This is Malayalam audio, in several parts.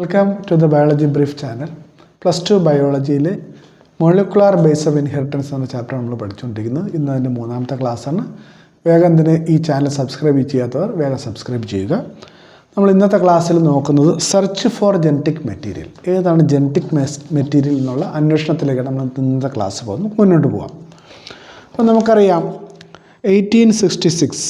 Welcome to the biology brief channel. +2 ബയോളജിയിൽ മോളിക്കുലാർ ബേസ് ഓഫ് ഇൻഹെറിറ്റൻസ് എന്ന ചാപ്റ്റർ നമ്മൾ പഠിച്ചുകൊണ്ടിരിക്കുന്നത്. ഇന്ന് അതിൻ്റെ 3ാമത്തെ ക്ലാസ്സാണ്. വേഗം തന്നെ ഈ ചാനൽ സബ്സ്ക്രൈബ് ചെയ്യാത്തവർ വേഗം സബ്സ്ക്രൈബ് ചെയ്യുക. നമ്മൾ ഇന്നത്തെ ക്ലാസ്സിൽ നോക്കുന്നത് സെർച്ച് ഫോർ ജനറ്റിക് മെറ്റീരിയൽ, ഏതാണ് ജനറ്റിക് മെറ്റീരിയൽ എന്നുള്ള അന്വേഷണത്തിലേക്കാണ് നമ്മൾ ഇന്നത്തെ ക്ലാസ് പോകുന്നത്. മുന്നോട്ട് പോകാം. അപ്പോൾ നമുക്കറിയാം 1866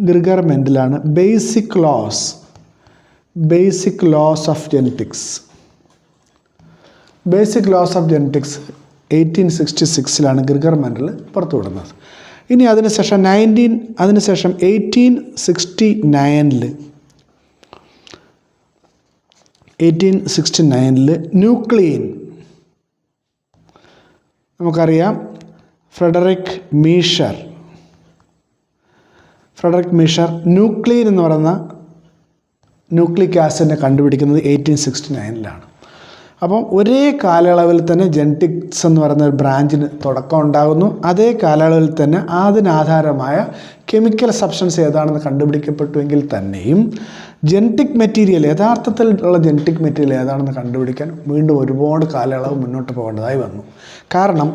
ഗ്രിഗർ മെൻഡലാണ് basic laws of genetics 1866 Gregor Mendel പുറത്തുവിടുന്നത്. ഇനി അതിനുശേഷം 1869 ന്യൂക്ലിയൻ, നമുക്കറിയാം ഫ്രെഡറിക് മീഷർ ന്യൂക്ലിയൻ എന്ന് പറയുന്ന ന്യൂക്ലിക് ആസിഡിനെ കണ്ടുപിടിക്കുന്നത് 1869. അപ്പം ഒരേ കാലയളവിൽ തന്നെ ജെനറ്റിക്സ് എന്ന് പറയുന്ന ഒരു ബ്രാഞ്ചിന് തുടക്കം ഉണ്ടാകുന്നു. അതേ കാലയളവിൽ തന്നെ അതിനാധാരമായ കെമിക്കൽ സബ്സ്റ്റൻസ് ഏതാണെന്ന് കണ്ടുപിടിക്കപ്പെട്ടുവെങ്കിൽ തന്നെയും ജെനറ്റിക് മെറ്റീരിയൽ, യഥാർത്ഥത്തിലുള്ള ജെനറ്റിക് മെറ്റീരിയൽ ഏതാണെന്ന് കണ്ടുപിടിക്കാൻ വീണ്ടും ഒരുപാട് കാലയളവ് മുന്നോട്ട് പോകേണ്ടതായി വന്നു. കാരണം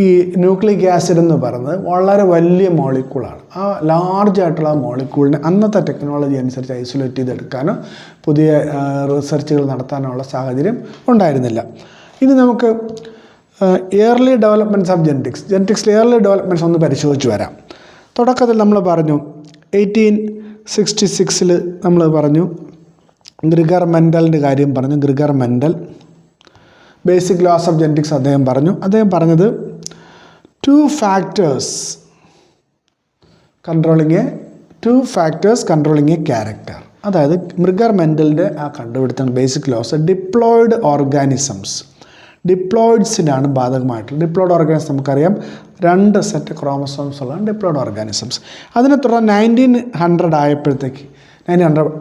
ഈ ന്യൂക്ലിക് ആസിഡ് എന്ന് പറയുന്നത് വളരെ വലിയ മോളിക്യൂളാണ്. ആ ലാർജായിട്ടുള്ള മോളിക്യൂളിനെ അന്നത്തെ ടെക്നോളജി അനുസരിച്ച് ഐസൊലേറ്റ് ചെയ്തെടുക്കാനോ പുതിയ റിസർച്ചുകൾ നടത്താനുള്ള സാഹചര്യം ഉണ്ടായിരുന്നില്ല. ഇനി നമുക്ക് ഇയർലി ഡെവലപ്മെൻറ്റ്സ് ഓഫ് ജെനറ്റിക്സിലെ ഇയർലി ഡെവലപ്മെൻറ്റ്സ് ഒന്ന് പരിശോധിച്ച് വരാം. തുടക്കത്തിൽ നമ്മൾ പറഞ്ഞു 1866 നമ്മൾ പറഞ്ഞു ഗ്രിഗർ മെൻഡലിൻ്റെ കാര്യം പറഞ്ഞു. Gregor Mendel basic laws of genetics അദ്ദേഹം പറഞ്ഞത് 2 factors controlling a character. അതായത് ഗ്രിഗർ മെൻഡലിൻ്റെ ആ കണ്ടുപിടുത്തം ബേസിക് ലോസ് ഡിപ്ലോയിഡ്സിനാണ് ബാധകമായിട്ടുള്ളത്. ഡിപ്ലോയിഡ് ഓർഗാനിസം നമുക്കറിയാം 2 സെറ്റ് ക്രോമസോംസ് ഉള്ള ഡിപ്ലോയിഡ് ഓർഗാനിസംസ്. അതിനെ തുടർന്ന് 1900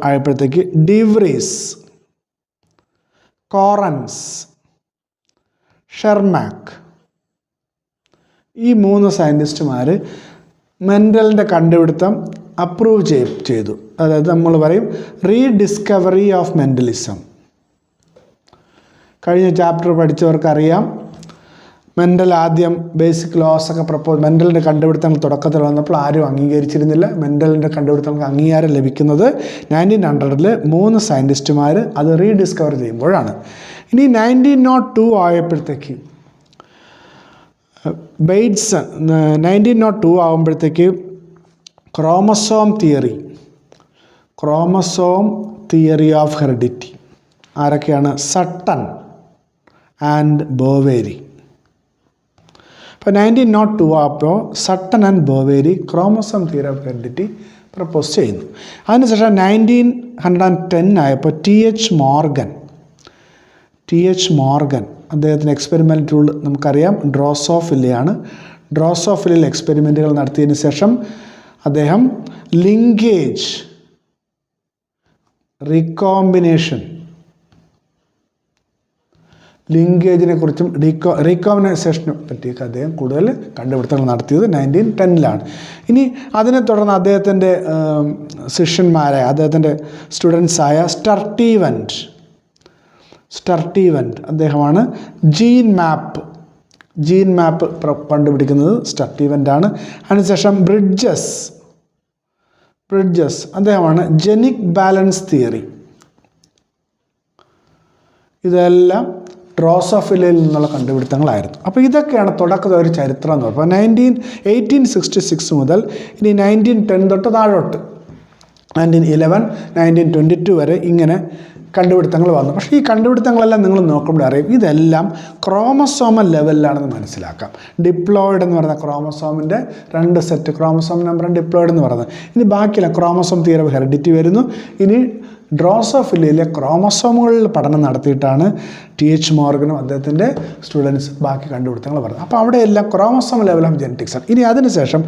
ആയപ്പോഴത്തേക്ക് ഡിവ്രീസ്, കോറൻസ്, ഷെർമാക്, ഈ 3 സയൻറ്റിസ്റ്റുമാർ മെൻഡലിൻ്റെ കണ്ടുപിടുത്തം അപ്രൂവ് ചെയ്തു. അതായത് നമ്മൾ പറയും റീഡിസ്കവറി ഓഫ് മെൻഡലിസം. കഴിഞ്ഞ ചാപ്റ്റർ പഠിച്ചവർക്കറിയാം, മെൻഡൽ ആദ്യം ബേസിക് ലോസ് ഒക്കെ മെൻഡലിൻ്റെ കണ്ടുപിടുത്തങ്ങൾ തുടക്കത്തിൽ വന്നപ്പോൾ ആരും അംഗീകരിച്ചിരുന്നില്ല. മെൻഡലിൻ്റെ കണ്ടുപിടുത്തങ്ങൾക്ക് അംഗീകാരം ലഭിക്കുന്നത് 1900 3 സയൻറ്റിസ്റ്റുമാർ അത് റീഡിസ്കവർ ചെയ്യുമ്പോഴാണ്. ഇനി 1902 ആയപ്പോഴത്തേക്ക് 1902 ആകുമ്പോഴത്തേക്ക് ക്രോമസോം തിയറി ഓഫ് ഹെറിഡിറ്റി. ആരൊക്കെയാണ്? Sutton and Boveri. അപ്പോൾ 1902 ആയപ്പോൾ Sutton and Boveri chromosome theory of heredity propose ചെയ്യുന്നു. അതിനുശേഷം 1910 ആയപ്പോൾ ടി എച്ച് മോർഗൻ അദ്ദേഹത്തിൻ്റെ എക്സ്പെരിമെൻ്റ് ടൂൾ നമുക്കറിയാം ഡ്രോസോഫിലയാണ്. ഡ്രോസോഫിലിൽ എക്സ്പെരിമെൻറ്റുകൾ നടത്തിയതിന് ശേഷം അദ്ദേഹം ലിങ്കേജ്, ലിങ്കേജിനെ കുറിച്ചും റീകോമ്പിനേഷനെ പറ്റിയൊക്കെ അദ്ദേഹം കൂടുതൽ കണ്ടുപിടുത്തങ്ങൾ നടത്തിയത് 1910. ഇനി അതിനെ തുടർന്ന് അദ്ദേഹത്തിൻ്റെ ശിഷ്യന്മാരായ അദ്ദേഹത്തിൻ്റെ സ്റ്റുഡൻസായ സ്റ്റർട്ടീവൻറ്റ് അദ്ദേഹമാണ് ജീൻ മാപ്പ് കണ്ടുപിടിക്കുന്നത് സ്റ്റർട്ടീവൻ്റാണ്. അതിനുശേഷം ബ്രിഡ്ജസ് അദ്ദേഹമാണ് ജെനിക് ബാലൻസ് തിയറി. ഇതെല്ലാം ഡ്രോസോഫിലയിൽ നിന്നുള്ള കണ്ടുപിടുത്തങ്ങളായിരുന്നു. അപ്പോൾ ഇതൊക്കെയാണ് തുടക്കത്തിൽ ഒരു ചരിത്രം എന്ന് പറയുന്നത്. അപ്പോൾ 1866 മുതൽ ഇനി 1910 തൊട്ട് താഴോട്ട് 1911 1922 വരെ ഇങ്ങനെ കണ്ടുപിടുത്തങ്ങൾ വന്നു. പക്ഷേ ഈ കണ്ടുപിടുത്തങ്ങളെല്ലാം നിങ്ങൾ നോക്കുമ്പോൾ അറിയാം ഇതെല്ലാം ക്രോമസോമൽ ലെവലിലാണെന്ന് മനസ്സിലാക്കാം. ഡിപ്ലോയിഡ് എന്ന് പറയുന്ന ക്രോമസോമിൻ്റെ 2 സെറ്റ് ക്രോമസോം നമ്പർ ഡിപ്ലോയിഡ് എന്ന് പറയുന്നത്. ഇനി ബാക്കിയുള്ള ക്രോമസോം തിയറി ഓഫ് ഹെറിഡിറ്റി വരുന്നു. ഇനി ഡ്രോസോഫിലയിലെ ക്രോമസോമുകളിൽ പഠനം നടത്തിയിട്ടാണ് ടി എച്ച് മോർഗനും അദ്ദേഹത്തിൻ്റെ സ്റ്റുഡൻസ് ബാക്കി കണ്ടുപിടുത്തങ്ങൾ പറഞ്ഞത്. അപ്പോൾ അവിടെയെല്ലാം ക്രോമസോം ലെവൽ ഓഫ് ജെനറ്റിക്സ് ആണ്. ഇനി അതിനുശേഷം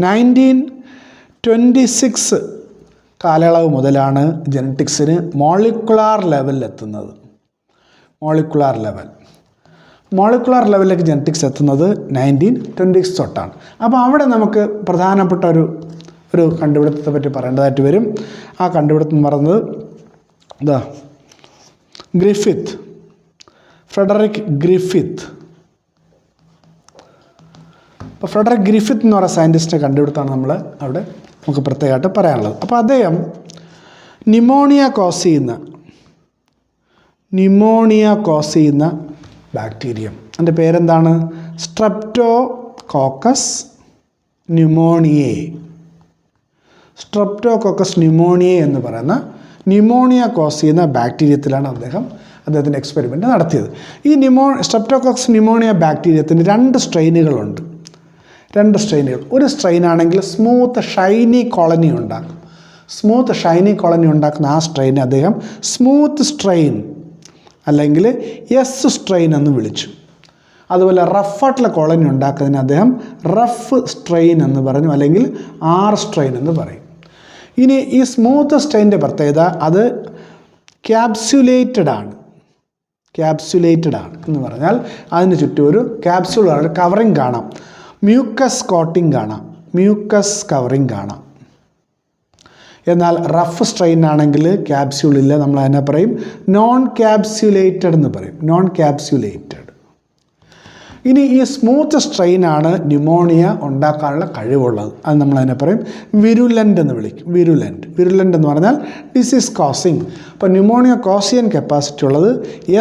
1926 കാലയളവ് മുതലാണ് ജെനറ്റിക്സിന് മോളിക്കുലാർ ലെവലിലെത്തുന്നത്. മോളിക്കുലാർ ലെവലിലേക്ക് ജെനറ്റിക്സ് എത്തുന്നത് 1926 തൊട്ടാണ്. അപ്പോൾ അവിടെ നമുക്ക് പ്രധാനപ്പെട്ട ഒരു ഒരു കണ്ടുപിടുത്തത്തെ പറ്റി പറയേണ്ടതായിട്ട് വരും. ആ കണ്ടുപിടുത്തം പറയുന്നത് ഇതാ ഫ്രെഡറിക് ഗ്രിഫിത്ത്. അപ്പോൾ ഫ്രെഡറിക് ഗ്രിഫിത്ത് എന്ന് പറയുന്ന സയൻറ്റിസ്റ്റിനെ കണ്ടുപിടുത്താണ് നമ്മൾ അവിടെ നമുക്ക് പ്രത്യേകമായിട്ട് പറയാനുള്ളത്. അപ്പോൾ അദ്ദേഹം ന്യൂമോണിയ കോസ് ചെയ്യുന്ന ബാക്ടീരിയം, അതിൻ്റെ പേരെന്താണ്? സ്ട്രെപ്റ്റോകോക്കസ് ന്യൂമോണിയേ എന്ന് പറയുന്ന ന്യൂമോണിയ കോസ് ചെയ്യുന്ന ബാക്ടീരിയത്തിലാണ് അദ്ദേഹത്തിൻ്റെ എക്സ്പെരിമെൻറ്റ് നടത്തിയത്. ഈ സ്ട്രെപ്റ്റോകോക്കസ് ന്യൂമോണിയ ബാക്ടീരിയത്തിന് 2 സ്ട്രെയിനുകളുണ്ട്. ഒരു സ്ട്രെയിനാണെങ്കിൽ സ്മൂത്ത് ഷൈനി കോളനി ഉണ്ടാക്കുന്ന ആ സ്ട്രെയിനെ അദ്ദേഹം സ്മൂത്ത് സ്ട്രെയിൻ അല്ലെങ്കിൽ എസ് സ്ട്രെയിൻ എന്ന് വിളിച്ചു. അതുപോലെ റഫായിട്ടുള്ള കോളനി ഉണ്ടാക്കുന്നതിന് അദ്ദേഹം റഫ് സ്ട്രെയിൻ എന്ന് പറഞ്ഞു, അല്ലെങ്കിൽ ആർ സ്ട്രെയിൻ എന്ന് പറയും. ഇനി ഈ സ്മൂത്ത് സ്ട്രെയിൻ്റെ പ്രത്യേകത അത് ക്യാപ്സുലേറ്റഡ് ആണ് എന്ന് പറഞ്ഞാൽ അതിന് ചുറ്റും ഒരു ക്യാപ്സ്യൂൾ കവറിങ് കാണാം, മ്യൂക്കസ് കവറിങ് കാണാം. എന്നാൽ റഫ് സ്ട്രെയിൻ ആണെങ്കിൽ ക്യാപ്സ്യൂളില്ല, നമ്മൾ അതിനെ പറയും നോൺ ക്യാപ്സ്യുലേറ്റഡ് എന്ന് പറയും. ഇനി ഈ സ്മൂത്ത് സ്ട്രെയിനാണ് ന്യൂമോണിയ ഉണ്ടാക്കാനുള്ള കഴിവുള്ളത്. അത് നമ്മളതിനെ പറയും വിരുലൻ്റ് എന്ന് വിളിക്കും. വിരുലൻ്റ് എന്ന് പറഞ്ഞാൽ ഡിസീസ് കോസിങ്. അപ്പോൾ ന്യൂമോണിയ കോസ് ചെയ്യാൻ കപ്പാസിറ്റി ഉള്ളത്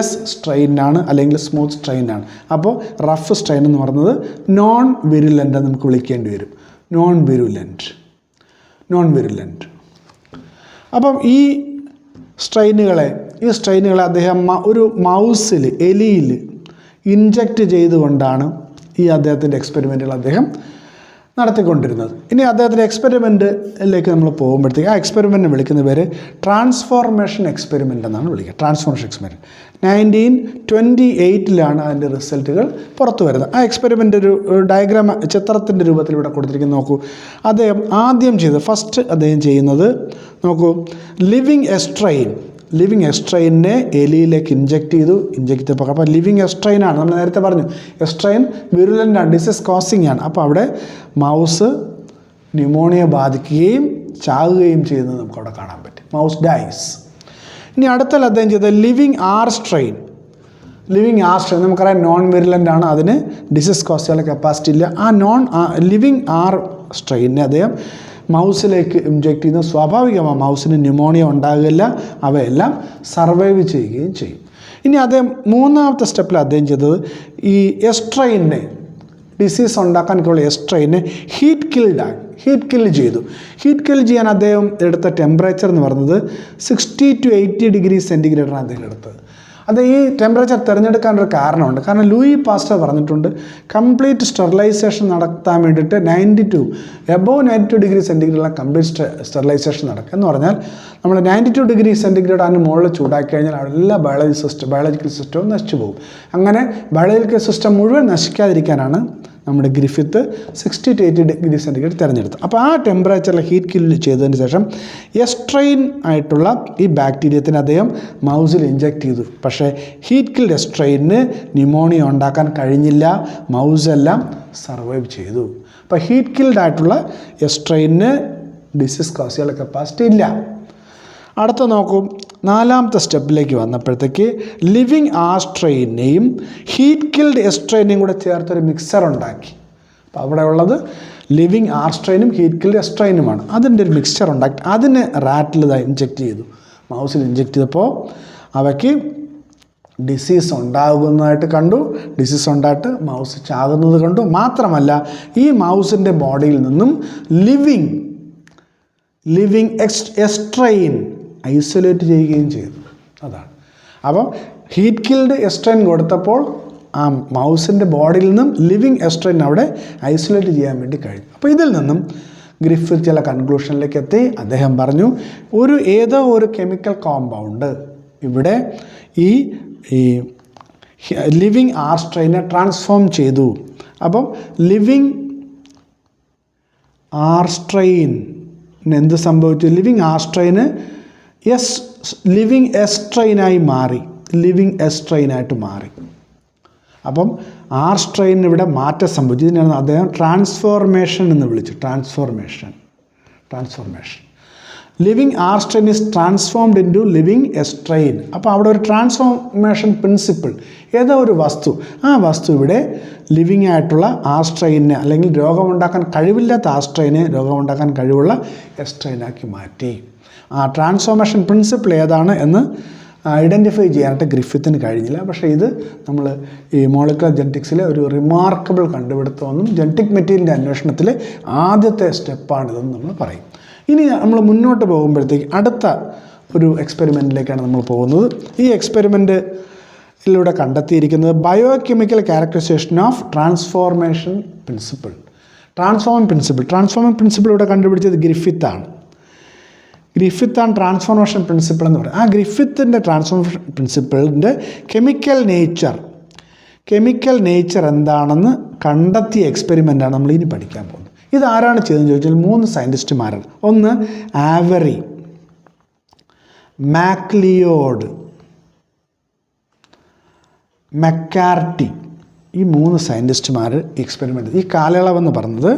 എസ് സ്ട്രെയിനാണ് അല്ലെങ്കിൽ സ്മൂത്ത് സ്ട്രെയിനാണ്. അപ്പോൾ റഫ് സ്ട്രെയിൻ എന്ന് പറയുന്നത് നോൺ വിരുലൻ്റ് എന്ന് നമുക്ക് വിളിക്കേണ്ടി വരും. നോൺ വിരുലൻ്റ്. അപ്പം ഈ സ്ട്രെയിനുകളെ അദ്ദേഹം ഒരു എലിയിൽ ഇൻജക്റ്റ് ചെയ്തുകൊണ്ടാണ് ഈ അദ്ദേഹത്തിൻ്റെ എക്സ്പെരിമെൻറ്റുകൾ അദ്ദേഹം നടത്തിക്കൊണ്ടിരുന്നത്. ഇനി അദ്ദേഹത്തിൻ്റെ എക്സ്പെരിമെൻറ്റിലേക്ക് നമ്മൾ പോകുമ്പോഴത്തേക്ക് ആ എക്സ്പെരിമെൻറ്റിനെ വിളിക്കുന്ന പേര് ട്രാൻസ്ഫോർമേഷൻ എക്സ്പെരിമെൻ്റ് എന്നാണ് വിളിക്കുക. ട്രാൻസ്ഫോർമേഷൻ എക്സ്പെരിമെൻറ്റ് 1928 അതിൻ്റെ റിസൾട്ടുകൾ പുറത്തു വരുന്നത്. ആ എക്സ്പെരിമെൻ്റ് ഒരു ഡയഗ്രാം ചിത്രത്തിൻ്റെ രൂപത്തിൽ ഇവിടെ കൊടുത്തിരിക്കുന്നത് നോക്കൂ. അദ്ദേഹം ആദ്യം ഫസ്റ്റ് അദ്ദേഹം ചെയ്യുന്നത് നോക്കൂ, ലിവിങ് എസ്ട്രെയിനെ എലിയിലേക്ക് ഇഞ്ചക്റ്റ് ചെയ്തപ്പോൾ അപ്പോൾ ലിവിങ് എസ്ട്രെയിനാണ്, നമ്മൾ നേരത്തെ പറഞ്ഞു എസ്ട്രെയിൻ വിരുലൻ്റ് ആണ്, ഡിസീസ് കോസിങ് ആണ്. അപ്പോൾ അവിടെ മൗസ് ന്യൂമോണിയ ബാധിക്കുകയും ചാകുകയും ചെയ്യുന്നത് നമുക്കവിടെ കാണാൻ പറ്റും. Mouse dies. ഇനി അടുത്ത അദ്ദേഹം ചെയ്ത ലിവിങ് ആർ സ്ട്രെയിൻ നമുക്കറിയാം നോൺ വിരുലൻ്റ് ആണ്, അതിന് ഡിസീസ് കോസ് ചെയ്യാനുള്ള കപ്പാസിറ്റി ഇല്ല. ആ ലിവിങ് ആർ സ്ട്രെയിനെ അദ്ദേഹം മൗസിലേക്ക് ഇഞ്ചക്റ്റ് ചെയ്യുന്നത് സ്വാഭാവികമാണ്, മൗസിന് ന്യൂമോണിയ ഉണ്ടാകില്ല, അവയെല്ലാം സർവൈവ് ചെയ്യുകയും ചെയ്യും. ഇനി അദ്ദേഹം മൂന്നാമത്തെ സ്റ്റെപ്പിൽ അദ്ദേഹം ചെയ്തത് ഈ എസ്ട്രെയിനെ ഡിസീസ് ഉണ്ടാക്കാനുള്ള എസ്ട്രെയിനെ ഹീറ്റ് കിൽ ചെയ്യാൻ അദ്ദേഹം എടുത്ത ടെമ്പറേച്ചർ എന്ന് പറയുന്നത് 60 to 80 ഡിഗ്രി സെൻറ്റിഗ്രേഡാണ് അദ്ദേഹം എടുത്തത്. അത് ഈ ടെമ്പറേച്ചർ തിരഞ്ഞെടുക്കാനൊരു കാരണമുണ്ട്. കാരണം ലൂയി പാസ്റ്റർ പറഞ്ഞിട്ടുണ്ട് കംപ്ലീറ്റ് സ്റ്റെറിലൈസേഷൻ നടത്താൻ വേണ്ടിയിട്ട് 92 ഡിഗ്രി സെൻറ്റിഗ്രേഡിലാണ് കംപ്ലീറ്റ് സ്റ്റെറിലൈസേഷൻ നടക്കുക. എന്ന് പറഞ്ഞാൽ നമ്മൾ 92 ഡിഗ്രി സെൻറ്റിഗ്രേഡ് അതിന് മുകളിൽ ചൂടാക്കി കഴിഞ്ഞാൽ എല്ലാ ബയോളജിക്കൽ സിസ്റ്റവും നശിച്ചു പോകും. അങ്ങനെ ബയോളജിക്കൽ സിസ്റ്റം മുഴുവൻ നശിക്കാതിരിക്കാനാണ് നമ്മുടെ ഗ്രിഫിത്ത് 60 to 80 ഡിഗ്രി സെൻറ്റിഗ്രേഡ് തിരഞ്ഞെടുത്തത്. അപ്പോൾ ആ ടെമ്പറേച്ചറിൽ ഹീറ്റ് കില്ല് ചെയ്തതിന് ശേഷം എസ്ട്രെയിൻ ആയിട്ടുള്ള ഈ ബാക്ടീരിയത്തിന് അദ്ദേഹം മൗസിൽ ഇഞ്ചക്റ്റ് ചെയ്തു. പക്ഷേ ഹീറ്റ് കിൽഡ് എസ്ട്രെയിന് ന്യൂമോണിയ ഉണ്ടാക്കാൻ കഴിഞ്ഞില്ല, മൗസെല്ലാം സർവൈവ് ചെയ്തു. അപ്പോൾ ഹീറ്റ് കിൽഡ് ആയിട്ടുള്ള എസ്ട്രെയിന് ഡിസീസ് കോസ് ചെയ്യാനുള്ള കപ്പാസിറ്റി ഇല്ല. അടുത്ത നോക്കൂ, നാലാമത്തെ സ്റ്റെപ്പിലേക്ക് വന്നപ്പോഴത്തേക്ക് ലിവിങ് ആസ്ട്രെയിനെയും ഹീറ്റ് കിൽഡ് എസ്ട്രെയിനെയും കൂടെ ചേർത്തൊരു മിക്സർ ഉണ്ടാക്കി. അപ്പോൾ അവിടെ ഉള്ളത് ലിവിങ് ആസ്ട്രെയിനും ഹീറ്റ് കിൽഡ് എസ്ട്രെയിനുമാണ്. അതിൻ്റെ ഒരു മിക്സ്ചർ ഉണ്ടാക്കി അതിന് റാറ്റിൽ ഇഞ്ചെക്റ്റ് ചെയ്തു. മൗസിൽ ഇഞ്ചെക്റ്റ് ചെയ്തപ്പോൾ അവയ്ക്ക് ഡിസീസ് ഉണ്ടാകുന്നതായിട്ട് കണ്ടു. ഡിസീസ് ഉണ്ടായിട്ട് മൗസ് ചാകുന്നത് കണ്ടു. മാത്രമല്ല ഈ മൗസിൻ്റെ ബോഡിയിൽ നിന്നും ലിവിങ് എസ്ട്രെയിൻ ഐസൊലേറ്റ് ചെയ്യുകയും ചെയ്തു. അതാണ്. അപ്പം ഹീറ്റ് കിൽഡ് എസ്ട്രെയിൻ കൊടുത്തപ്പോൾ ആ മൗസിൻ്റെ ബോഡിയിൽ നിന്നും ലിവിങ് എസ്ട്രെയിൻ അവിടെ ഐസൊലേറ്റ് ചെയ്യാൻ വേണ്ടി കഴിഞ്ഞു. അപ്പോൾ ഇതിൽ നിന്നും ഗ്രിഫിത്ത് ചില കൺക്ലൂഷനിലേക്ക് എത്തി. അദ്ദേഹം പറഞ്ഞു ഏതോ ഒരു കെമിക്കൽ കോമ്പൗണ്ട് ഇവിടെ ഈ ലിവിങ് ആസ്ട്രെയിനെ ട്രാൻസ്ഫോം ചെയ്തു. അപ്പം ലിവിങ് ആസ്ട്രെയിൻ എന്ത് സംഭവിച്ചു? ലിവിങ് ആസ്ട്രെയിന് ലിവിങ് എസ്ട്രെയിനായിട്ട് മാറി. അപ്പം ആർസ്ട്രെയിന് ഇവിടെ മാറ്റം സംഭവിച്ചു. ഇതിനാണ് അദ്ദേഹം ട്രാൻസ്ഫോർമേഷൻ എന്ന് വിളിച്ചു. Transformation. Living R strain is transformed into living A strain. അപ്പോൾ അവിടെ ഒരു ട്രാൻസ്ഫോർമേഷൻ പ്രിൻസിപ്പിൾ, ഏതോ ഒരു വസ്തു, ആ വസ്തു ഇവിടെ ലിവിങ് ആയിട്ടുള്ള ആ സ്ട്രെയിനെ, അല്ലെങ്കിൽ രോഗമുണ്ടാക്കാൻ കഴിവില്ലാത്ത ആ സ്ട്രെയിനെ രോഗമുണ്ടാക്കാൻ കഴിവുള്ള എസ്ട്രെയിനാക്കി മാറ്റി. ആ ട്രാൻസ്ഫോർമേഷൻ പ്രിൻസിപ്പിൾ ഏതാണ് എന്ന് ഐഡൻറ്റിഫൈ ചെയ്യാനായിട്ട് ഗ്രിഫിത്തിന് കഴിഞ്ഞില്ല. പക്ഷേ ഇത് നമ്മൾ ഈ മോളിക്കുലർ ജെനറ്റിക്സിലെ ഒരു റിമാർക്കബിൾ കണ്ടുപിടുത്തമെന്നും ജെനറ്റിക് മെറ്റീരിയലിൻ്റെ അന്വേഷണത്തിലെ ആദ്യത്തെ സ്റ്റെപ്പാണിതെന്ന് നമ്മൾ പറയും. ഇനി നമ്മൾ മുന്നോട്ട് പോകുമ്പോഴത്തേക്ക് അടുത്ത ഒരു എക്സ്പെരിമെൻറ്റിലേക്കാണ് നമ്മൾ പോകുന്നത്. ഈ എക്സ്പെരിമെൻറ്റിലൂടെ കണ്ടെത്തിയിരിക്കുന്നത് biochemical characterization of transformation principle. Transforming principle ഇവിടെ കണ്ടുപിടിച്ചത് ഗ്രിഫിത്താണ്. ട്രാൻസ്ഫോർമേഷൻ പ്രിൻസിപ്പിൾ എന്ന് പറയും. ആ ഗ്രിഫിത്തിൻ്റെ ട്രാൻസ്ഫോർമേഷൻ പ്രിൻസിപ്പിളിൻ്റെ കെമിക്കൽ നേച്ചർ എന്താണെന്ന് കണ്ടെത്തിയ എക്സ്പെരിമെൻ്റാണ് നമ്മൾ ഇനി പഠിക്കാൻ പോകുന്നത്. ഇതാരാണ് ചെയ്തതെന്ന് ചോദിച്ചാൽ 3 സയൻറ്റിസ്റ്റുമാരാണ്. ഒന്ന് ആവറി, മാക്ലിയോഡ്, മെക്കാർട്ടി. ഈ 3 സയൻറ്റിസ്റ്റുമാർ എക്സ്പെരിമെൻ്റ്. ഈ കാലയളവെന്ന് പറയുന്നത്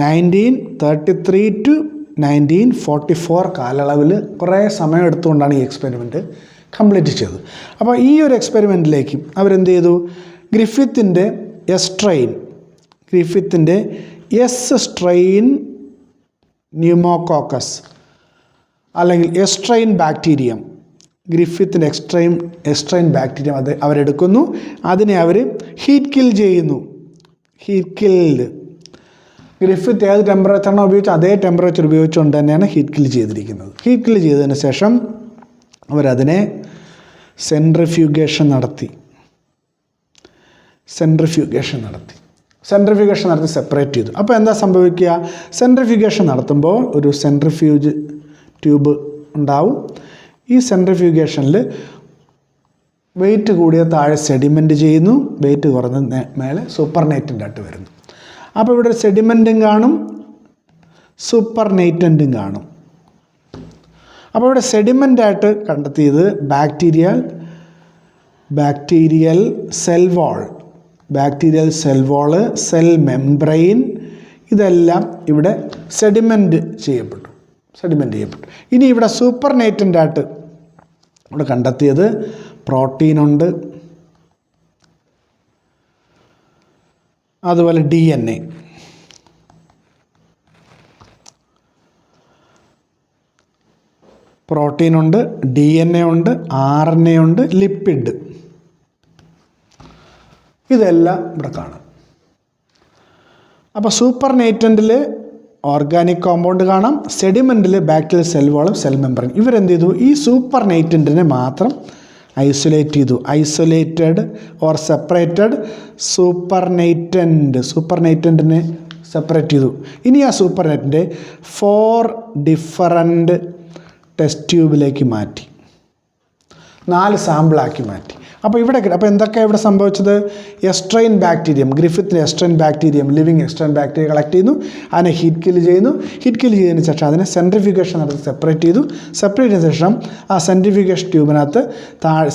1933 to 1944 കാലയളവിൽ കുറേ സമയം എടുത്തുകൊണ്ടാണ് ഈ എക്സ്പെരിമെൻറ്റ് കംപ്ലീറ്റ് ചെയ്തത്. അപ്പോൾ ഈ ഒരു എക്സ്പെരിമെൻറ്റിലേക്ക് അവരെന്ത് ചെയ്തു? ഗ്രിഫിത്തിൻ്റെ എസ് സ്ട്രെയിൻ ന്യൂമോകോക്കസ് അല്ലെങ്കിൽ എസ്ട്രെയിൻ ബാക്ടീരിയം, ഗ്രിഫിത്തിൻ്റെ എസ്ട്രെയിൻ ബാക്ടീരിയം അത് അവരെടുക്കുന്നു. അതിനെ അവർ ഹീറ്റ് കിൽഡ്. ഗ്രിഫിത്ത് ഏത് ടെമ്പറേച്ചറാണോ ഉപയോഗിച്ചത് അതേ ടെമ്പറേച്ചർ ഉപയോഗിച്ചുകൊണ്ട് തന്നെയാണ് ഹീറ്റ് കിൽ ചെയ്തിരിക്കുന്നത്. ഹീറ്റ് കിൽ ചെയ്തതിന് ശേഷം അവരതിനെ സെൻട്രിഫ്യൂഗേഷൻ നടത്തി സെപ്പറേറ്റ് ചെയ്തു. അപ്പോൾ എന്താ സംഭവിക്കുക? സെൻട്രിഫ്യൂഗേഷൻ നടത്തുമ്പോൾ ഒരു സെൻട്രിഫ്യൂജ് ട്യൂബ് ഉണ്ടാവും. ഈ സെൻട്രിഫ്യൂഗേഷനിൽ വെയിറ്റ് കൂടിയ താഴെ സെഡിമെൻറ്റ് ചെയ്യുന്നു, വെയിറ്റ് കുറഞ്ഞ മേലെ സൂപ്പർനേറ്റൻ്റ് ആയിട്ട് വരുന്നു. അപ്പോൾ ഇവിടെ സെഡിമെൻറ്റും കാണും, സൂപ്പർനേറ്റൻറ്റും കാണും. അപ്പോൾ ഇവിടെ സെഡിമെൻ്റായിട്ട് കണ്ടെത്തിയത് ബാക്ടീരിയൽ സെൽ വാള്, സെൽ മെംബ്രെയിൻ, ഇതെല്ലാം ഇവിടെ സെഡിമെൻറ്റ് ചെയ്യപ്പെട്ടു. ഇനി ഇവിടെ സൂപ്പർനേറ്റൻ്റായിട്ട് ഇവിടെ കണ്ടെത്തിയത് പ്രോട്ടീനുണ്ട്, അതുപോലെ DNA. പ്രോട്ടീനുണ്ട്, DNA ഉണ്ട്, RNA ഉണ്ട്, ലിപ്പിഡ്, ഇതെല്ലാം ഇവിടെ കാണാം. അപ്പോൾ സൂപ്പർനേറ്റൻറ്റിൽ ഓർഗാനിക് കോമ്പൗണ്ട് കാണാം, സെഡിമെൻറ്റിൽ ബാക്ടീരിയൽ സെൽ വാളും സെൽ മെംബ്രെയിൻ. ഇവരെന്ത് ചെയ്തു? ഈ സൂപ്പർനേറ്റൻറ്റിനെ മാത്രം ഐസൊലേറ്റഡ് ഓർ സെപ്പറേറ്റഡ് സൂപ്പർനേറ്റൻറ്റിനെ സെപ്പറേറ്റ് ചെയ്തു. ഇനി ആ സൂപ്പർനേറ്റൻ്റെ 4 ഡിഫറൻറ്റ് ടെസ്റ്റ് ട്യൂബിലേക്ക് മാറ്റി, 4 സാമ്പിളാക്കി മാറ്റി. അപ്പോൾ എന്തൊക്കെയാണ് ഇവിടെ സംഭവിച്ചത്? എസ്ട്രെയിൻ ബാക്ടീരിയം, ഗ്രിഫിത്തിൻ്റെ S strain bacterium, living S strain bacteria collect ചെയ്യുന്നു, അതിനെ ഹീറ്റ് കിൽ ചെയ്തതിന് ശേഷം അതിനെ സെൻട്രിഫ്യൂഗേഷൻ നടത്തി സെപ്പറേറ്റ് ചെയ്തതിന് ശേഷം ആ സെൻട്രിഫ്യൂഗേഷൻ ട്യൂബിനകത്ത്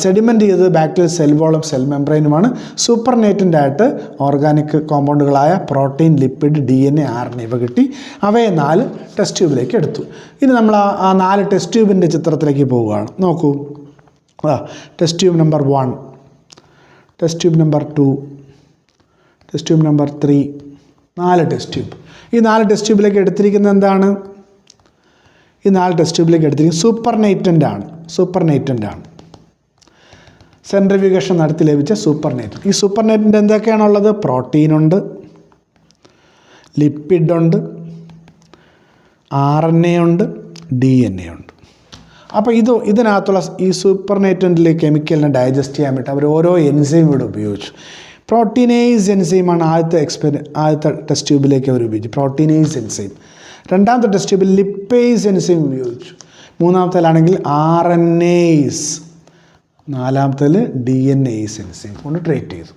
സെഡിമെൻറ്റ് ചെയ്തത് ബാക്ടീരിയൽ സെൽ വാളും സെൽ മെംബ്രെയിനുമാണ്. സൂപ്പർനേറ്റൻ്റായിട്ട് ഓർഗാനിക് കോമ്പൗണ്ടുകളായ പ്രോട്ടീൻ, ലിപ്പിഡ്, DNA, RNA ഇവ കിട്ടി. അവയെ 4 ടെസ്റ്റ് ട്യൂബിലേക്ക് എടുത്തു. ഇനി നമ്മൾ ആ 4 ടെസ്റ്റ് ട്യൂബിൻ്റെ ചിത്രത്തിലേക്ക് പോവുകയാണ്. നോക്കൂ, test tube number 1, test tube number 2, test tube number 3, 4 test tube. ഈ 4 ടെസ്റ്റ് ട്യൂബിലേക്ക് എടുത്തിരിക്കുന്നത് എന്താണ്? ഈ 4 ടെസ്റ്റ് ട്യൂബിലേക്ക് എടുത്തിരിക്കുന്നത് സൂപ്പർനേറ്റൻ്റാണ്. സെൻട്രിഫ്യൂഗേഷൻ നടത്തി ലഭിച്ച സൂപ്പർനേറ്റൻ്റ്. ഈ സൂപ്പർനേറ്റൻ്റ് എന്തൊക്കെയാണുള്ളത്? പ്രോട്ടീനുണ്ട്, ലിപ്പിഡുണ്ട്, RNA ഉണ്ട്, DNA ഉണ്ട്. അപ്പോൾ ഇതിനകത്തുള്ള ഈ സൂപ്പർനേറ്റൻ്റിലെ കെമിക്കലിനെ ഡൈജസ്റ്റ് ചെയ്യാൻ വേണ്ടി അവർ ഓരോ എൻസൈം ഇവിടെ ഉപയോഗിച്ചു. പ്രോട്ടീനേസ് എൻസൈമാണ് ആദ്യത്തെ ടെസ്റ്റ് ട്യൂബിലേക്ക് അവർ ഉപയോഗിച്ചു, പ്രോട്ടീനേസ് എൻസൈം. രണ്ടാമത്തെ ടെസ്റ്റ് ട്യൂബിൽ ലിപ്പേസ് എൻസൈം ഉപയോഗിച്ചു. മൂന്നാമത്തേലാണെങ്കിൽ RNase, നാലാമത്തേൽ DNase എൻസൈം കൊണ്ട് ട്രീറ്റ് ചെയ്തു.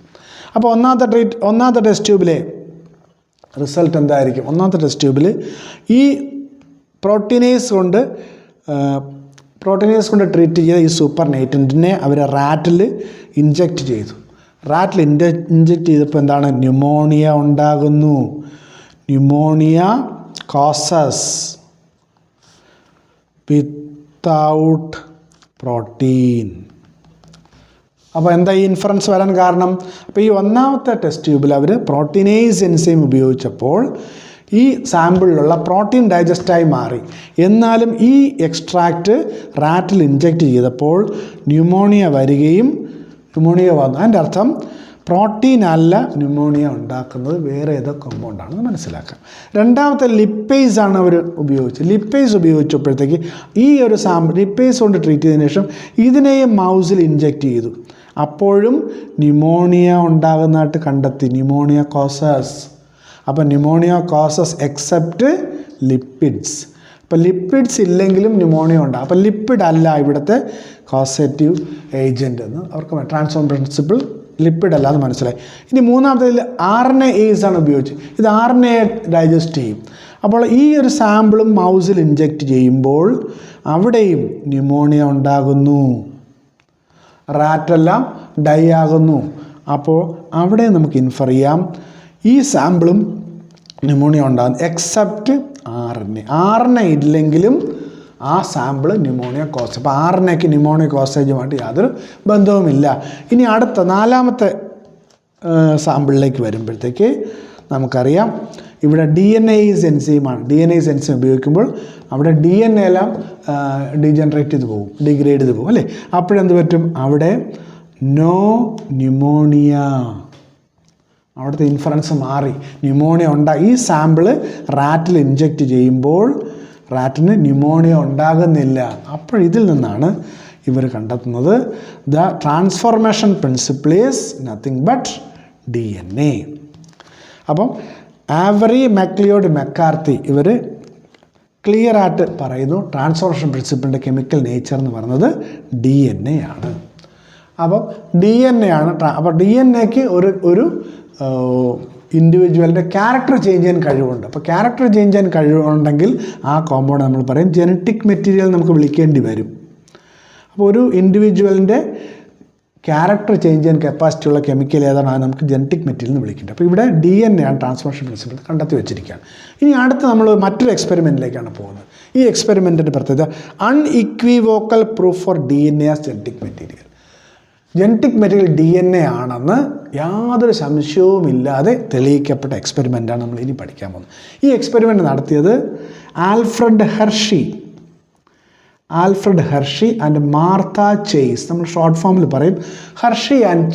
അപ്പോൾ ഒന്നാമത്തെ ടെസ്റ്റ് ട്യൂബിലെ റിസൾട്ട് എന്തായിരിക്കും? ഒന്നാമത്തെ ടെസ്റ്റ് ട്യൂബിൽ ഈ പ്രോട്ടീനേസ് കൊണ്ട് ട്രീറ്റ് ചെയ്ത ഈ സൂപ്പർനേറ്റൻറ്റിനെ അവർ റാറ്റിൽ ഇഞ്ചെക്റ്റ് ചെയ്തു. ഇഞ്ചെക്റ്റ് ചെയ്തപ്പോൾ എന്താണ്? ന്യൂമോണിയ ഉണ്ടാകുന്നു. Pneumonia causes without protein. അപ്പോൾ എന്താ ഈ ഇൻഫറൻസ് വരാൻ കാരണം? അപ്പോൾ ഈ ഒന്നാമത്തെ ടെസ്റ്റ് ട്യൂബിൽ അവർ പ്രോട്ടീനേസ് എൻസൈം ഉപയോഗിച്ചപ്പോൾ ഈ സാമ്പിളിലുള്ള പ്രോട്ടീൻ ഡൈജസ്റ്റായി മാറി. എന്നാലും ഈ എക്സ്ട്രാക്റ്റ് റാറ്റിൽ ഇൻജെക്റ്റ് ചെയ്തപ്പോൾ ന്യൂമോണിയ വരികയും ന്യൂമോണിയ വന്നു. അതിൻ്റെ അർത്ഥം പ്രോട്ടീൻ അല്ല ന്യൂമോണിയ ഉണ്ടാക്കുന്നത്, വേറെ ഏതോ കോമ്പൗണ്ടാണെന്ന് മനസ്സിലാക്കാം. രണ്ടാമത്തെ ലിപ്പേസ് ആണ് അവർ ഉപയോഗിച്ചത്. ലിപ്പേസ് ഉപയോഗിച്ചപ്പോഴത്തേക്ക് ഈ ഒരു സാമ്പിൾ ലിപ്പേസ് കൊണ്ട് ട്രീറ്റ് ചെയ്തതിന് ശേഷം ഇതിനെയും മൗസിൽ ഇൻജെക്റ്റ് ചെയ്തു. അപ്പോഴും ന്യൂമോണിയ ഉണ്ടാകുന്നതായിട്ട് കണ്ടെത്തി. Pneumonia causes. അപ്പോൾ ന്യൂമോണിയ കോസസ് എക്സെപ്റ്റ് ലിപ്പിഡ്സ്. അപ്പോൾ ലിപ്പിഡ്സ് ഇല്ലെങ്കിലും ന്യൂമോണിയ ഉണ്ടാകും. അപ്പോൾ ലിപ്പിഡ് അല്ല ഇവിടുത്തെ കോസേറ്റീവ് ഏജൻറ്റ് എന്ന് അവർക്ക് ട്രാൻസ്ഫോം പ്രിൻസിപ്പിൾ ലിപ്പിഡ് അല്ല എന്ന് മനസ്സിലായി. ഇനി മൂന്നാമത്തേതിൽ RNAs ആണ് ഉപയോഗിച്ചത്. ഇത് RNA ഡൈജസ്റ്റ് ചെയ്യും. അപ്പോൾ ഈ ഒരു സാമ്പിളും മൗസിൽ ഇൻജെക്റ്റ് ചെയ്യുമ്പോൾ അവിടെയും ന്യൂമോണിയ ഉണ്ടാകുന്നു. റാറ്റെല്ലാം ഡൈ ആകുന്നു. അപ്പോൾ അവിടെ നമുക്ക് ഇൻഫർ ചെയ്യാം ഈ സാമ്പിളും ന്യൂമോണിയ ഉണ്ടാകുന്നു എക്സെപ്റ്റ് RNA ഇല്ലെങ്കിലും ആ സാമ്പിൾ ന്യൂമോണിയ കോസ്. അപ്പോൾ RNAക്ക് ന്യൂമോണിയ കോസേജുമായിട്ട് യാതൊരു ബന്ധവുമില്ല. ഇനി അടുത്ത നാലാമത്തെ സാമ്പിളിലേക്ക് വരുമ്പോഴത്തേക്ക് നമുക്കറിയാം ഇവിടെ DNA എൻസൈമാണ്. DNA എൻസൈം ഉപയോഗിക്കുമ്പോൾ അവിടെ DNA എല്ലാം ഡീജനറേറ്റ് ചെയ്ത് പോകും, ഡിഗ്രേഡ് ചെയ്ത് പോകും അല്ലേ? അപ്പോഴെന്ത് പറ്റും? അവിടെ നോ ന്യൂമോണിയ. അവിടുത്തെ ഇൻഫറൻസ് മാറി. ന്യൂമോണിയ ഈ സാമ്പിള് റാറ്റിൽ ഇൻജെക്റ്റ് ചെയ്യുമ്പോൾ റാറ്റിന് ന്യൂമോണിയ ഉണ്ടാകുന്നില്ല. അപ്പോൾ ഇതിൽ നിന്നാണ് ഇവർ കണ്ടെത്തുന്നത് the transformation principle is nothing but DNA. അപ്പം ആവറി, മെക്ലിയോഡ്, മെക്കാർത്തി ഇവർ ക്ലിയറായിട്ട് പറയുന്നു ട്രാൻസ്ഫോർമേഷൻ പ്രിൻസിപ്പിളിൻ്റെ കെമിക്കൽ നേച്ചർ എന്ന് പറയുന്നത് DNA ആണ്. അപ്പോൾ DNA ആണ്. അപ്പോൾ DNAക്ക് ഒരു ഇൻഡിവിജ്വലിൻ്റെ ക്യാരക്ടർ ചേഞ്ച് ചെയ്യാൻ കഴിവുണ്ട്. അപ്പോൾ ക്യാരക്ടർ ചേഞ്ച് ചെയ്യാൻ കഴിവുണ്ടെങ്കിൽ ആ കോമ്പൗണ്ട് നമ്മൾ പറയും ജനറ്റിക് മെറ്റീരിയൽ നമുക്ക് വിളിക്കേണ്ടി വരും. അപ്പോൾ ഒരു ഇൻഡിവിജ്വലിൻ്റെ ക്യാരക്ടർ ചേഞ്ച് ചെയ്യാൻ കപ്പാസിറ്റി ഉള്ള കെമിക്കൽ ഏതാണ് അത് നമുക്ക് ജനറ്റിക് മെറ്റീരിയൽ എന്ന് വിളിക്കേണ്ടത്. അപ്പോൾ ഇവിടെ DNA ആണ് ട്രാൻസ്ഫോർമേഷൻ പ്രിൻസിപ്പിൾ കണ്ടെത്തി വെച്ചിരിക്കുകയാണ്. ഇനി അടുത്ത് നമ്മൾ മറ്റൊരു എക്സ്പെരിമെൻറ്റിലേക്കാണ് പോകുന്നത്. ഈ എക്സ്പെരിമെൻറ്റിൻ്റെ പ്രത്യേകത unequivocal proof four DNA as genetic material. Genetic material DNA ആണെന്ന് യാതൊരു സംശയവുമില്ലാതെ തെളിയിക്കപ്പെട്ട എക്സ്പെരിമെൻ്റാണ് നമ്മൾ ഇനി പഠിക്കാൻ പോകുന്നത്. ഈ എക്സ്പെരിമെൻ്റ് നടത്തിയത് Alfred Hershey and Martha chase. നമ്മൾ ഷോർട്ട് ഫോമിൽ പറയും ഹെർഷി ആൻഡ്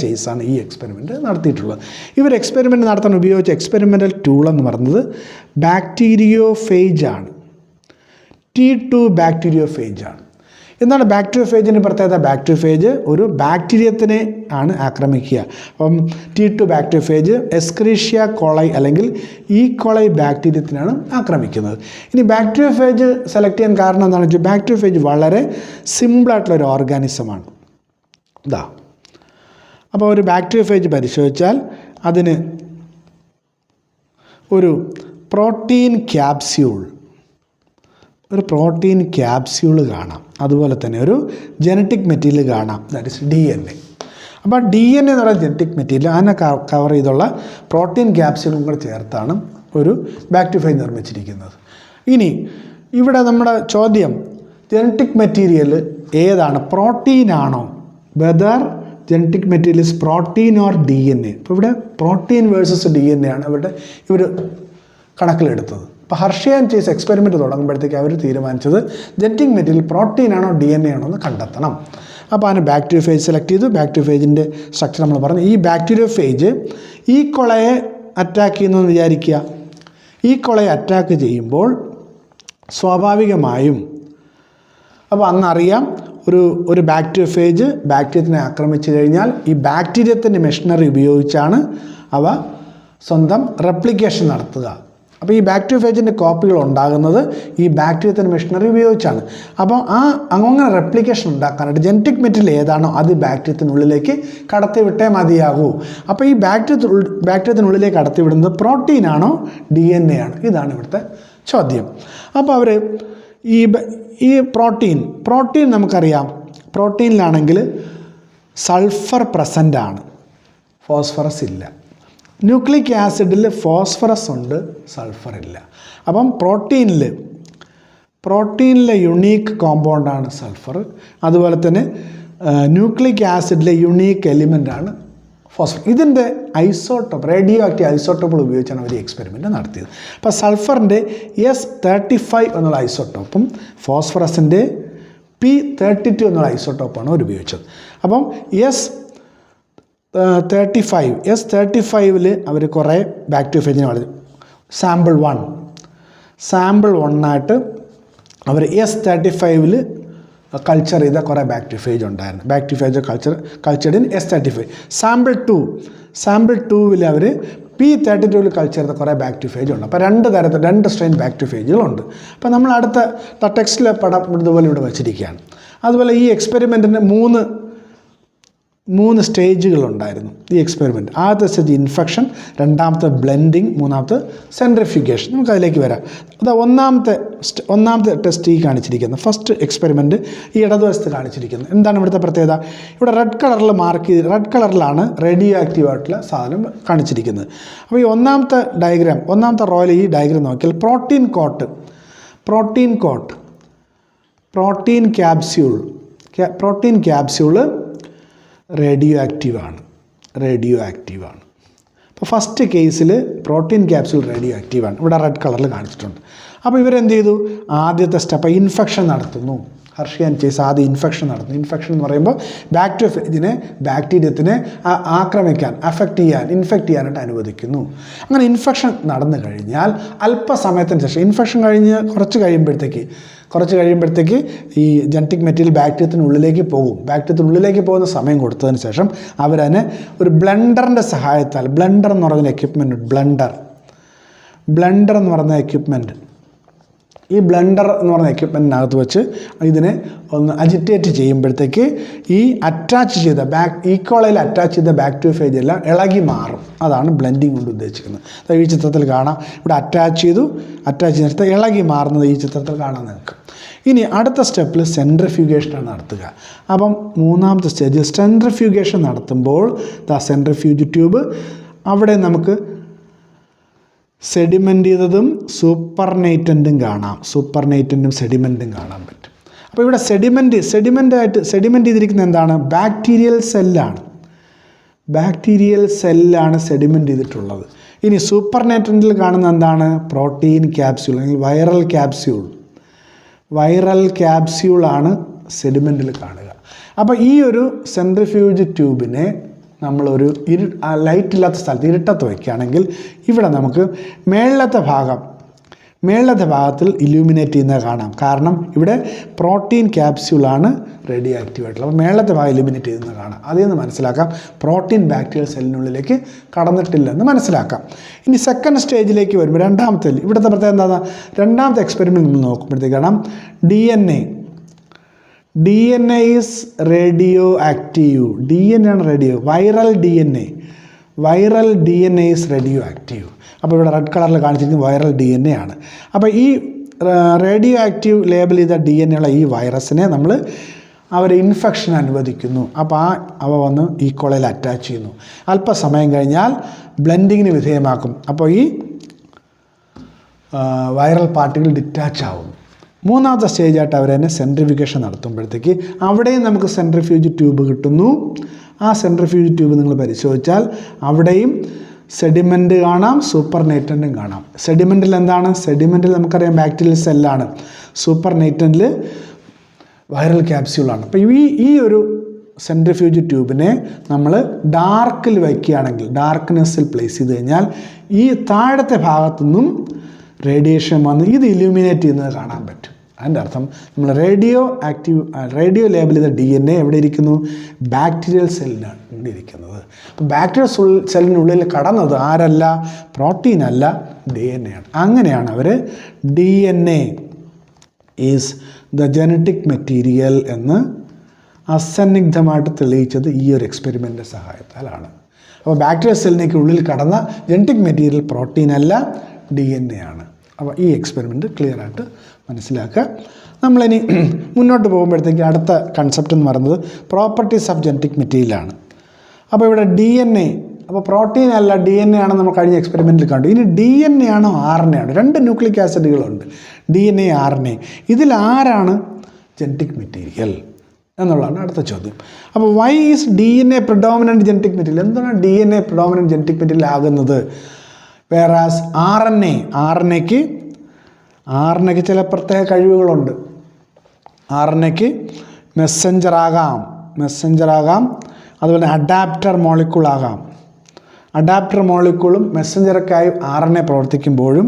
ചേസ് ആണ് ഈ എക്സ്പെരിമെൻ്റ് നടത്തിയിട്ടുള്ളത്. ഇവർ എക്സ്പെരിമെൻ്റ് നടത്താൻ ഉപയോഗിച്ച എക്സ്പെരിമെൻ്റൽ ടൂൾ എന്ന് പറയുന്നത് ബാക്ടീരിയോഫേജ് ആണ്. T2 ബാക്ടീരിയോഫേജ് ആണ്. എന്താണ് ബാക്ടീരിയോഫേജിൻ്റെ പ്രത്യേകത? ബാക്ടീരിയോഫേജ് ഒരു ബാക്ടീരിയത്തിനെ ആണ് ആക്രമിക്കുക. അപ്പം T2 ബാക്ടീരിയോഫേജ് എസ്ക്രീഷ്യ കോളൈ അല്ലെങ്കിൽ ഈ കോളൈ ബാക്ടീരിയത്തിനാണ് ആക്രമിക്കുന്നത്. ഇനി ബാക്ടീരിയോഫേജ് സെലക്ട് ചെയ്യാൻ കാരണം എന്താണെന്ന് വെച്ചാൽ ബാക്ടീരിയോഫേജ് വളരെ സിമ്പിളായിട്ടുള്ളൊരു ഓർഗാനിസമാണ്. അപ്പോൾ ഒരു ബാക്ടീരിയോഫേജ് പരിശോധിച്ചാൽ അതിന് ഒരു പ്രോട്ടീൻ ക്യാപ്സ്യൂൾ കാണാം. അതുപോലെ തന്നെ ഒരു ജനറ്റിക് മെറ്റീരിയൽ കാണാം, ദാറ്റ് ഇസ് DNA. അപ്പോൾ DNA എന്ന് പറയുന്ന ജനറ്റിക് മെറ്റീരിയൽ അതിനെ കവർ ചെയ്തുള്ള പ്രോട്ടീൻ ക്യാപ്സ്യൂളും കൂടെ ചേർത്താണ് ഒരു ബാക്ടീരിയോഫേജ് നിർമ്മിച്ചിരിക്കുന്നത്. ഇനി ഇവിടെ നമ്മുടെ ചോദ്യം ജനറ്റിക് മെറ്റീരിയൽ ഏതാണ്? പ്രോട്ടീനാണോ? Whether genetic material is protein or DNA. ഇപ്പോൾ ഇവിടെ പ്രോട്ടീൻ വേഴ്സസ് DNA ആണ് ഇവർ കണക്കിലെടുത്തത്. അപ്പോൾ ഹെർഷി ആൻഡ് ചേസ് എക്സ്പെരിമെൻറ്റ് തുടങ്ങുമ്പോഴത്തേക്ക് അവർ തീരുമാനിച്ചത് ജനറ്റിക് മെറ്റീരിയൽ പ്രോട്ടീൻ ആണോ DNA ആണോ എന്ന് കണ്ടെത്തണം. അപ്പോൾ അതിന് ബാക്ടീരിയോഫേജ് സെലക്ട് ചെയ്തു. ബാക്ടീരിയോഫേജിൻ്റെ സ്ട്രക്ചർ നമ്മൾ പറഞ്ഞു. ഈ ബാക്ടീരിയോഫേജ് ഈ കൊളയെ അറ്റാക്ക് ചെയ്യുന്നതെന്ന് വിചാരിക്കുക. ഈ കൊളയെ അറ്റാക്ക് ചെയ്യുമ്പോൾ സ്വാഭാവികമായും അപ്പോൾ അന്നറിയാം ഒരു ബാക്ടീരിയോഫേജ് ബാക്ടീരിയത്തിനെ ആക്രമിച്ചു കഴിഞ്ഞാൽ ഈ ബാക്ടീരിയത്തിൻ്റെ മെഷീനറി ഉപയോഗിച്ചാണ് അവ സ്വന്തം റെപ്ലിക്കേഷൻ നടത്തുക. അപ്പോൾ ഈ ബാക്ടീരിയോഫേജിൻ്റെ കോപ്പികൾ ഉണ്ടാകുന്നത് ഈ ബാക്ടീരിയത്തിൻ്റെ മെഷീനറി ഉപയോഗിച്ചാണ്. അപ്പോൾ അങ്ങനെ റെപ്ലിക്കേഷൻ ഉണ്ടാക്കാനായിട്ട് ജനറ്റിക് മെറ്റീരിയൽ ഏതാണോ അത് ബാക്ടീരിയത്തിനുള്ളിലേക്ക് കടത്തിവിട്ടേ മതിയാകൂ. അപ്പോൾ ഈ ബാക്ടീരിയത്തിനുള്ളിലേക്ക് കടത്തിവിടുന്നത് പ്രോട്ടീനാണോ DNA ആണോ? ഇതാണ് ഇവിടുത്തെ ചോദ്യം. അപ്പോൾ അവർ ഈ പ്രോട്ടീൻ നമുക്കറിയാം, പ്രോട്ടീനിലാണെങ്കിൽ സൾഫർ പ്രസൻ്റ് ആണ്, ഫോസ്ഫറസ് ഇല്ല. ന്യൂക്ലിക് ആസിഡിൽ ഫോസ്ഫറസ് ഉണ്ട്, സൾഫർ ഇല്ല. അപ്പം പ്രോട്ടീനിലെ യുണീക്ക് കോമ്പൗണ്ടാണ് സൾഫർ. അതുപോലെ തന്നെ ന്യൂക്ലിക് ആസിഡിലെ യുണീക്ക് എലിമെൻ്റാണ് ഫോസ്ഫർ. ഇതിൻ്റെ ഐസോട്ടോപ്പ്, റേഡിയോ ആക്റ്റീവ് ഐസോട്ടോപ്പുകൾ ഉപയോഗിച്ചാണ് അവർ ഈ എക്സ്പെരിമെൻറ്റ് നടത്തിയത്. അപ്പോൾ സൾഫറിൻ്റെ S35 എന്നുള്ള ഐസോട്ടോപ്പും ഫോസ്ഫറസിൻ്റെ P32 എന്നുള്ള ഐസോട്ടോപ്പാണ് അവർ ഉപയോഗിച്ചത്. അപ്പം S35 അവർ കുറേ ബാക്ടീരിയോഫേജിനെ വളർത്തി. സാമ്പിൾ 1 ആയിട്ട് അവർ S35 കൾച്ചർ ചെയ്ത കുറേ ബാക്ടീരിയോഫേജ് ഉണ്ടായിരുന്നു. Bacteriophage cultured in S35. Sample 2 അവർ P32 കൾച്ചർ ചെയ്ത കുറേ ബാക്ടീരിയോഫേജ് ഉണ്ട്. അപ്പോൾ 2 സ്ട്രെയിൻ ബാക്ടീരിയോഫേജുകളുണ്ട്. അപ്പോൾ നമ്മൾ അടുത്ത ടെക്സ്റ്റിലെ പടം ഇതുപോലെ ഇവിടെ വച്ചിരിക്കുകയാണ്. അതുപോലെ ഈ എക്സ്പെരിമെൻറ്റിന് മൂന്ന് സ്റ്റേജുകളുണ്ടായിരുന്നു ഈ എക്സ്പെരിമെൻറ്റ്. ആദ്യത്തെ സ്റ്റേജ് ഇൻഫെക്ഷൻ, രണ്ടാമത്തെ ബ്ലെൻഡിങ്, മൂന്നാമത്തെ സെൻട്രിഫ്യൂഗേഷൻ. നമുക്ക് അതിലേക്ക് വരാം. അത് ഒന്നാമത്തെ ടെസ്റ്റ് ഈ കാണിച്ചിരിക്കുന്നത്, ഫസ്റ്റ് എക്സ്പെരിമെൻറ്റ് ഈ ഇടതുവശത്ത് കാണിച്ചിരിക്കുന്നത്. എന്താണ് ഇവിടുത്തെ പ്രത്യേകത? ഇവിടെ റെഡ് കളറിലാണ് റേഡിയോ ആക്റ്റീവ് ആയിട്ടുള്ള സാധനം കാണിച്ചിരിക്കുന്നത്. അപ്പോൾ ഈ ഒന്നാമത്തെ റോയിൽ ഈ ഡയഗ്രം നോക്കിയാൽ പ്രോട്ടീൻ ക്യാപ്സ്യൂള് റേഡിയോ ആക്റ്റീവാണ്. അപ്പോൾ ഫസ്റ്റ് കേസിൽ പ്രോട്ടീൻ ക്യാപ്സ്യൂൾ റേഡിയോ ആക്റ്റീവാണ്. ഇവിടെ റെഡ് കളറിൽ കാണിച്ചിട്ടുണ്ട്. അപ്പോൾ ഇവരെന്ത് ചെയ്തു? ആദ്യത്തെ സ്റ്റെപ്പ് ഇൻഫെക്ഷൻ നടത്തുന്നു. ഹർഷിയാൻ ചേസ് ആദ്യം ഇൻഫെക്ഷൻ നടത്തുന്നു. ഇൻഫെക്ഷൻ എന്ന് പറയുമ്പോൾ ബാക്ടീരിയത്തിനെ ആക്രമിക്കാൻ, ഇൻഫെക്റ്റ് ചെയ്യാനായിട്ട് അനുവദിക്കുന്നു. അങ്ങനെ ഇൻഫെക്ഷൻ നടന്നു കഴിഞ്ഞാൽ അല്പസമയത്തിന് ശേഷം, ഇൻഫെക്ഷൻ കഴിഞ്ഞ് കുറച്ച് കഴിയുമ്പോഴത്തേക്ക് ഈ ജനറ്റിക് മെറ്റീരിയൽ ബാക്ടീരിയത്തിനുള്ളിലേക്ക് പോകുന്ന സമയം കൊടുത്തതിന് ശേഷം അവരതിനെ ഒരു ബ്ലെൻഡറിൻ്റെ സഹായത്താൽ, ബ്ലെൻഡർ എന്ന് പറയുന്ന എക്യുപ്മെൻറ്റ് ഈ ബ്ലെൻഡർ എന്ന് പറയുന്ന എക്യുപ്മെൻറ്റിനകത്ത് വെച്ച് ഇതിനെ ഒന്ന് അജിറ്റേറ്റ് ചെയ്യുമ്പോഴത്തേക്ക് ഈ അറ്റാച്ച് ചെയ്ത ഈക്കോളയിൽ അറ്റാച്ച് ചെയ്ത ബാക്ടീരിയോഫേജ് എല്ലാം ഇളകി മാറും. അതാണ് ബ്ലെൻഡിങ് കൊണ്ട് ഉദ്ദേശിക്കുന്നത്. ഈ ചിത്രത്തിൽ കാണാം. ഇവിടെ അറ്റാച്ച് ചെയ്തിട്ട് ഇളകി മാറുന്നത് ഈ ചിത്രത്തിൽ കാണാൻ നിങ്ങൾക്ക്. ഇനി അടുത്ത സ്റ്റെപ്പിൽ സെൻട്രിഫ്യൂഗേഷനാണ് നടത്തുക. അപ്പം മൂന്നാമത്തെ സ്റ്റേജിൽ സെൻട്രിഫ്യൂഗേഷൻ നടത്തുമ്പോൾ സെൻട്രിഫ്യൂജ് ട്യൂബ്, അവിടെ നമുക്ക് സെഡിമെൻ്റ് ചെയ്തതും സൂപ്പർനേറ്റൻറ്റും സെഡിമെൻറ്റും കാണാൻ പറ്റും. അപ്പോൾ ഇവിടെ സെഡിമെൻ്റ് ചെയ്തിരിക്കുന്നത് എന്താണ്? ബാക്ടീരിയൽ സെല്ലാണ് സെഡിമെൻ്റ് ചെയ്തിട്ടുള്ളത്. ഇനി സൂപ്പർനേറ്റൻറ്റിൽ കാണുന്ന എന്താണ്? പ്രോട്ടീൻ ക്യാപ്സ്യൂൾ അല്ലെങ്കിൽ വൈറൽ ക്യാപ്സ്യൂളാണ് സെഡിമെൻറ്റിൽ കാണുക. അപ്പോൾ ഈ ഒരു സെൻട്രിഫ്യൂജ് ട്യൂബിനെ നമ്മളൊരു ലൈറ്റ് ഇല്ലാത്ത സ്ഥലത്ത്, ഇരുട്ടത്ത് വയ്ക്കുകയാണെങ്കിൽ ഇവിടെ നമുക്ക് മേളത്തെ ഭാഗത്തിൽ ഇലൂമിനേറ്റ് ചെയ്യുന്നത് കാണാം. കാരണം ഇവിടെ പ്രോട്ടീൻ ക്യാപ്സ്യൂളാണ് റേഡിയോ ആക്റ്റീവ് ആയിട്ടുള്ളത്. അപ്പോൾ മേളത്തെ ഭാഗം ഇലൂമിനേറ്റ് ചെയ്യുന്നത് കാണാം. അതിൽ നിന്ന് മനസ്സിലാക്കാം പ്രോട്ടീൻ ബാക്ടീരിയൽ സെല്ലിനുള്ളിലേക്ക് കടന്നിട്ടില്ലെന്ന് മനസ്സിലാക്കാം. ഇനി സെക്കൻഡ് സ്റ്റേജിലേക്ക് വരുമ്പോൾ ഇവിടുത്തെ പ്രത്യേകത എന്താണ്? രണ്ടാമത്തെ എക്സ്പെരിമെൻറ്റ് നോക്കുമ്പോഴത്തേക്ക് കാണാം DNA is radioactive. DNA ആണ് വൈറൽ DNA is radioactive. അപ്പോൾ ഇവിടെ റെഡ് കളറിൽ കാണിച്ചിരിക്കുന്നത് വൈറൽ DNA ആണ്. അപ്പോൾ ഈ റേഡിയോ ആക്റ്റീവ് ലേബൽ ചെയ്ത DNA ഉള്ള ഈ വൈറസിനെ അവർ ഇൻഫെക്ഷൻ അനുവദിക്കുന്നു. അപ്പോൾ അവ വന്ന് ഈ കോളയിൽ അറ്റാച്ച് ചെയ്യുന്നു. അല്പസമയം കഴിഞ്ഞാൽ ബ്ലെൻഡിങ്ങിന് വിധേയമാക്കും. അപ്പോൾ ഈ വൈറൽ പാർട്ടികൾ ഡിറ്റാച്ച് ആവും. മൂന്നാമത്തെ സ്റ്റേജായിട്ട് അവർ തന്നെ സെൻട്രിഫ്യൂഗേഷൻ നടത്തുമ്പോഴത്തേക്ക് അവിടെയും നമുക്ക് സെൻട്രിഫ്യൂജ് ട്യൂബ് കിട്ടുന്നു. ആ സെൻട്രിഫ്യൂജ് ട്യൂബ് നിങ്ങൾ പരിശോധിച്ചാൽ അവിടെയും സെഡിമെൻ്റ് കാണാം, സൂപ്പർനേറ്റൻറ്റും കാണാം. സെഡിമെൻറ്റിൽ എന്താണ്? സെഡിമെൻറ്റിൽ നമുക്കറിയാം ബാക്ടീരിയൽ സെല്ലാണ്. സൂപ്പർനേറ്റൻറ്റിൽ വൈറൽ ക്യാപ്സ്യൂളാണ്. അപ്പോൾ ഈ ഒരു സെൻട്രിഫ്യൂജ് ട്യൂബിനെ നമ്മൾ ഡാർക്കിൽ വയ്ക്കുകയാണെങ്കിൽ, ഡാർക്ക്നെസ്സിൽ പ്ലേസ് ചെയ്ത് കഴിഞ്ഞാൽ ഈ താഴത്തെ ഭാഗത്തുനിന്നും റേഡിയേഷൻ വന്ന് ഇത് ഇലൂമിനേറ്റ് ചെയ്യുന്നത് കാണാൻ പറ്റും. അതിൻ്റെ അർത്ഥം നമ്മൾ റേഡിയോ ലേബൽ ചെയ്ത DNA എവിടെ ഇരിക്കുന്നു? ബാക്ടീരിയൽ സെല്ലിനാണ് ഇവിടെ ഇരിക്കുന്നത്. അപ്പോൾ ബാക്ടീരിയൽ സെല്ലിനുള്ളിൽ കടന്നത് ആരല്ല? പ്രോട്ടീൻ അല്ല, DNA ആണ്. അങ്ങനെയാണ് അവർ DNA is the genetic material എന്ന് അസന്നിഗ്ധമായിട്ട് തെളിയിച്ചത് ഈ ഒരു എക്സ്പെരിമെൻറ്റിൻ്റെ സഹായത്താലാണ്. അപ്പോൾ ബാക്ടീരിയൽ സെല്ലിനേക്ക് ഉള്ളിൽ കടന്ന ജനറ്റിക് മെറ്റീരിയൽ പ്രോട്ടീൻ അല്ല, DNA ആണ്. അപ്പോൾ ഈ എക്സ്പെരിമെൻറ്റ് ക്ലിയർ ആയിട്ട് മനസ്സിലാക്കുക. നമ്മളിനി മുന്നോട്ട് പോകുമ്പോഴത്തേക്ക് അടുത്ത കൺസെപ്റ്റ് എന്ന് പറയുന്നത് പ്രോപ്പർട്ടീസ് ഓഫ് ജനറ്റിക് മെറ്റീരിയലാണ്. അപ്പോൾ ഇവിടെ DNA അപ്പോൾ പ്രോട്ടീൻ അല്ല DNA ആണെന്ന് നമ്മൾ കഴിഞ്ഞ എക്സ്പെരിമെൻറ്റിൽ കണ്ടു. ഇനി DNA ആണോ RNA ആണോ? 2 ന്യൂക്ലിക് ആസിഡുകളുണ്ട്, DNA RNA. ഇതിൽ ആരാണ് ജനറ്റിക് മെറ്റീരിയൽ എന്നുള്ളതാണ് അടുത്ത ചോദ്യം. അപ്പോൾ why is DNA predominant genetic material? എന്താണ് DNA പ്രിഡോമിനൻറ്റ് ജനറ്റിക് മെറ്റീരിയൽ ആകുന്നത്? വേറാസ് RNAക്ക് ചില പ്രത്യേക കഴിവുകളുണ്ട്. RNAക്ക് മെസ്സഞ്ചർ ആകാം, അതുപോലെ അഡാപ്റ്റർ മോളിക്യൂളാകാം. അഡാപ്റ്റർ മോളിക്യൂളും മെസ്സഞ്ചറൊക്കെയായി RNA പ്രവർത്തിക്കുമ്പോഴും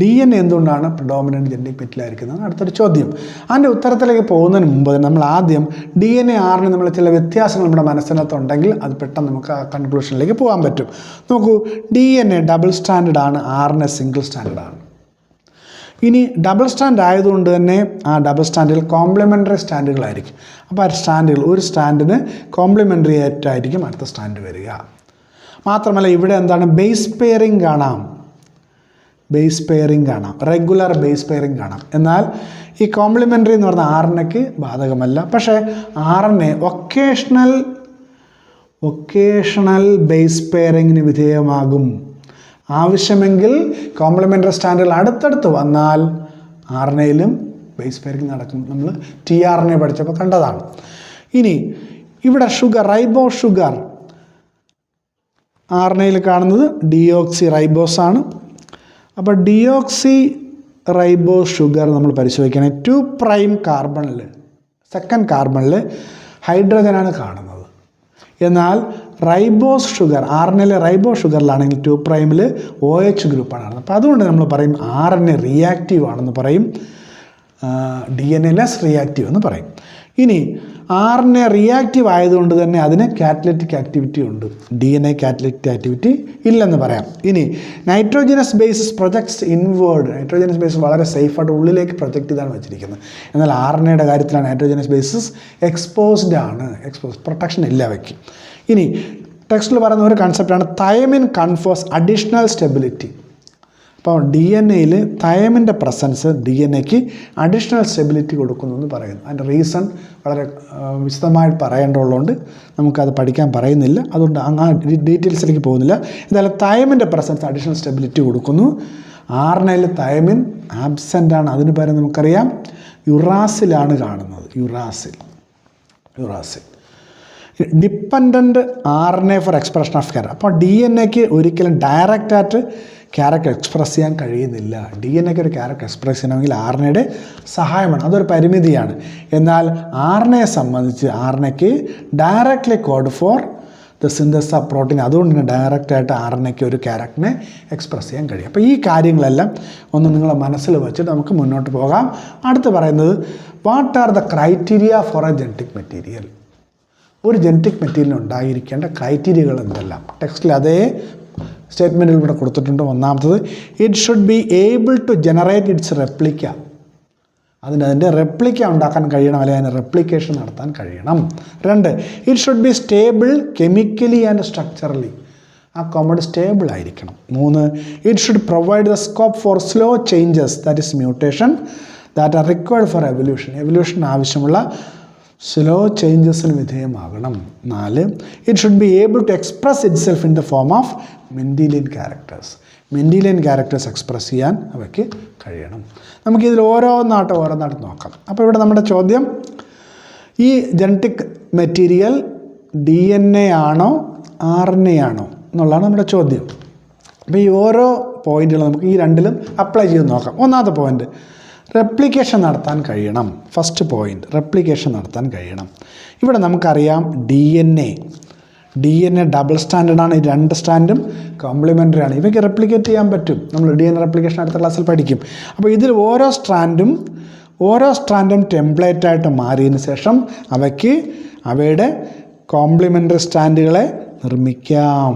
DNA എന്തുകൊണ്ടാണ് പ്രിഡോമിനൻറ്റ് ജനറ്റിക് മെറ്റീരിയലായിരിക്കുന്നത്? അടുത്തൊരു ചോദ്യം. അതിൻ്റെ ഉത്തരത്തിലേക്ക് പോകുന്നതിന് മുമ്പ് നമ്മൾ ആദ്യം DNA RNA നമ്മൾ ചില വ്യത്യാസങ്ങൾ നമ്മുടെ മനസ്സിനകത്തുണ്ടെങ്കിൽ അത് പെട്ടെന്ന് നമുക്ക് ആ കൺക്ലൂഷനിലേക്ക് പോകാൻ പറ്റും. നോക്കൂ, DNA ഡബിൾ സ്റ്റാൻഡേർഡ് ആണ്, RNA സിംഗിൾ സ്റ്റാൻഡേർഡ് ആണ്. ഇനി ഡബിൾ സ്റ്റാൻഡ് ആയതുകൊണ്ട് തന്നെ ആ ഡബിൾ സ്റ്റാൻഡുകൾ കോംപ്ലിമെൻ്ററി സ്റ്റാൻഡുകളായിരിക്കും. അപ്പോൾ ആ സ്റ്റാൻഡുകൾ ഒരു സ്റ്റാൻഡിന് കോംപ്ലിമെൻ്ററി ആയിട്ടായിരിക്കും അടുത്ത സ്റ്റാൻഡ് വരിക. മാത്രമല്ല ഇവിടെ എന്താണ് ബേസ് പെയറിംഗ് കാണാം, റെഗുലർ ബേസ് പെയറിംഗ് കാണാം. എന്നാൽ ഈ കോംപ്ലിമെൻ്ററി എന്ന് പറഞ്ഞാൽ RNAക്ക് ബാധകമല്ല. പക്ഷേ RNA ഒക്കേഷണൽ ബേസ് പെയറിങ്ങിന് വിധേയമാകും. ആവശ്യമെങ്കിൽ കോംപ്ലിമെൻ്ററി സ്റ്റാൻഡുകൾ അടുത്തടുത്ത് വന്നാൽ RNAയിലും ബേസ് പെയറിംഗ് നടക്കും. നമ്മൾ tRNA പഠിച്ചപ്പോൾ കണ്ടതാണ്. ഇനി ഇവിടെ ഷുഗർ, റൈബോ ഷുഗർ, RNAയിൽ കാണുന്നത് ഡിയോക്സി റൈബോസ് ആണ്. അപ്പോൾ ഡിയോക്സി റൈബോസ് ഷുഗർ നമ്മൾ പരിശോധിക്കുകയാണെങ്കിൽ 2' കാർബണിൽ, സെക്കൻഡ് കാർബണിൽ ഹൈഡ്രജനാണ് കാണുന്നത്. എന്നാൽ റൈബോസ് ഷുഗർ, RNAയിലെ റൈബോസ് ഷുഗറിലാണെങ്കിൽ 2' OH ഗ്രൂപ്പാണ് കാണുന്നത്. അപ്പോൾ അതുകൊണ്ട് നമ്മൾ പറയും RNA റിയാക്റ്റീവ് ആണെന്ന് പറയും, DNA ലെസ് റിയാക്റ്റീവ് എന്ന് പറയും. ഇനി RNA റിയാക്റ്റീവ് ആയതുകൊണ്ട് തന്നെ അതിന് കാറ്റലിറ്റിക് ആക്ടിവിറ്റി ഉണ്ട്, DNA കാറ്റലിറ്റിക് ആക്ടിവിറ്റി ഇല്ലെന്ന് പറയാം. ഇനി nitrogenous bases projects inward, nitrogenous bases വളരെ സേഫായിട്ട് ഉള്ളിലേക്ക് പ്രൊജക്റ്റ് ചെയ്താണ് വെച്ചിരിക്കുന്നത്. എന്നാൽ RNAയുടെ കാര്യത്തിലാണ് നൈട്രോജനസ് ബേസിസ് എക്സ്പോസ്ഡ് ആണ്, പ്രൊട്ടക്ഷൻ ഇല്ല അവയ്ക്ക്. ഇനി ടെക്സ്റ്റിൽ പറയുന്ന ഒരു കൺസെപ്റ്റാണ് തൈമിൻ കൺഫേഴ്സ് അഡീഷണൽ സ്റ്റെബിലിറ്റി. അപ്പോൾ DNAയിൽ തൈമിൻ്റെ പ്രസൻസ് DNAക്ക് അഡീഷണൽ സ്റ്റെബിലിറ്റി കൊടുക്കുന്നു എന്ന് പറയുന്നു. അതിൻ്റെ റീസൺ വളരെ വിശദമായിട്ട് പറയേണ്ടതുള്ളതുകൊണ്ട് നമുക്കത് പഠിക്കാൻ പറയുന്നില്ല, അതുകൊണ്ട് ആ ഡീറ്റെയിൽസിലേക്ക് പോകുന്നില്ല. എന്തായാലും തൈമിൻ്റെ പ്രസൻസ് അഡീഷണൽ സ്റ്റെബിലിറ്റി കൊടുക്കുന്നു. RNAയിൽ തൈമിൻ ആബ്സെൻ്റ് ആണ്. അതിന് പകരം നമുക്കറിയാം യുറാസിലാണ് കാണുന്നത്, uracil. Dependent RNA for expression of character. അപ്പോൾ DNAക്ക് ഒരിക്കലും ഡയറക്റ്റായിട്ട് ക്യാരക്ടർ എക്സ്പ്രസ് ചെയ്യാൻ കഴിയുന്നില്ല. DNAക്ക് ഒരു ക്യാരക്ടർ എക്സ്പ്രസ് ചെയ്യണമെങ്കിൽ RNAയുടെ സഹായമാണ്, അതൊരു പരിമിതിയാണ്. എന്നാൽ RNAയെ സംബന്ധിച്ച് RNAക്ക് directly code for the synthesis of protein. അതുകൊണ്ട് തന്നെ ഡയറക്റ്റായിട്ട് RNAക്ക് ഒരു ക്യാരക്ടറിനെ എക്സ്പ്രസ് ചെയ്യാൻ കഴിയും. അപ്പോൾ ഈ കാര്യങ്ങളെല്ലാം ഒന്ന് നിങ്ങളെ മനസ്സിൽ വെച്ചിട്ട് നമുക്ക് മുന്നോട്ട് പോകാം. അടുത്ത് പറയുന്നത് what are the criteria for a genetic material? ഒരു ജനറ്റിക് മെറ്റീരിയൽ ഉണ്ടായിരിക്കേണ്ട ക്രൈറ്റീരിയകൾ എന്തെല്ലാം? ടെക്സ്റ്റിൽ അതേ സ്റ്റേറ്റ്മെൻറ്റിൽ ഇവിടെ കൊടുത്തിട്ടുണ്ട്. ഒന്നാമത്തത് it should be able to generate its replica. അതിൻ്റെ റെപ്ലിക്ക ഉണ്ടാക്കാൻ കഴിയണം, അല്ലെങ്കിൽ അതിന് റെപ്ലിക്കേഷൻ നടത്താൻ കഴിയണം. 2, it should be stable chemically and structurally. ആ കോമ്പൗണ്ട് സ്റ്റേബിൾ ആയിരിക്കണം. 3, it should provide the scope for slow changes, that is mutation, that are required for evolution ആവശ്യമുള്ള സ്ലോ ചേഞ്ചസിന് വിധേയമാകണം. 4, it should be able to express itself in the form of Mendelian characters express ചെയ്യാൻ അവയ്ക്ക് കഴിയണം. നമുക്കിതിൽ ഓരോന്നായിട്ട് നോക്കാം. അപ്പോൾ ഇവിടെ നമ്മുടെ ചോദ്യം, ഈ ജനറ്റിക് മെറ്റീരിയൽ DNA ആണോ RNA ആണോ എന്നുള്ളതാണ് നമ്മുടെ ചോദ്യം. അപ്പോൾ ഈ ഓരോ പോയിന്റുകളും നമുക്ക് ഈ രണ്ടിലും അപ്ലൈ ചെയ്ത് നോക്കാം. ഒന്നാമത്തെ പോയിന്റ്, റെപ്ലിക്കേഷൻ നടത്താൻ കഴിയണം. ഫസ്റ്റ് പോയിന്റ്, റെപ്ലിക്കേഷൻ നടത്താൻ കഴിയണം. ഇവിടെ നമുക്കറിയാം DNA ഡബിൾ സ്റ്റാൻഡേർഡാണ്. ഈ 2 സ്റ്റാൻഡും കോംപ്ലിമെൻ്ററി ആണ്. ഇവയ്ക്ക് റെപ്ലിക്കേറ്റ് ചെയ്യാൻ പറ്റും. നമ്മൾ DNA റെപ്ലിക്കേഷൻ അടുത്ത ക്ലാസ്സിൽ പഠിക്കും. അപ്പോൾ ഇതിൽ ഓരോ സ്റ്റാൻഡും ടെംപ്ലേറ്റായിട്ട് മാറിയതിന് ശേഷം അവയുടെ കോംപ്ലിമെൻ്ററി സ്റ്റാൻഡുകളെ നിർമ്മിക്കാം.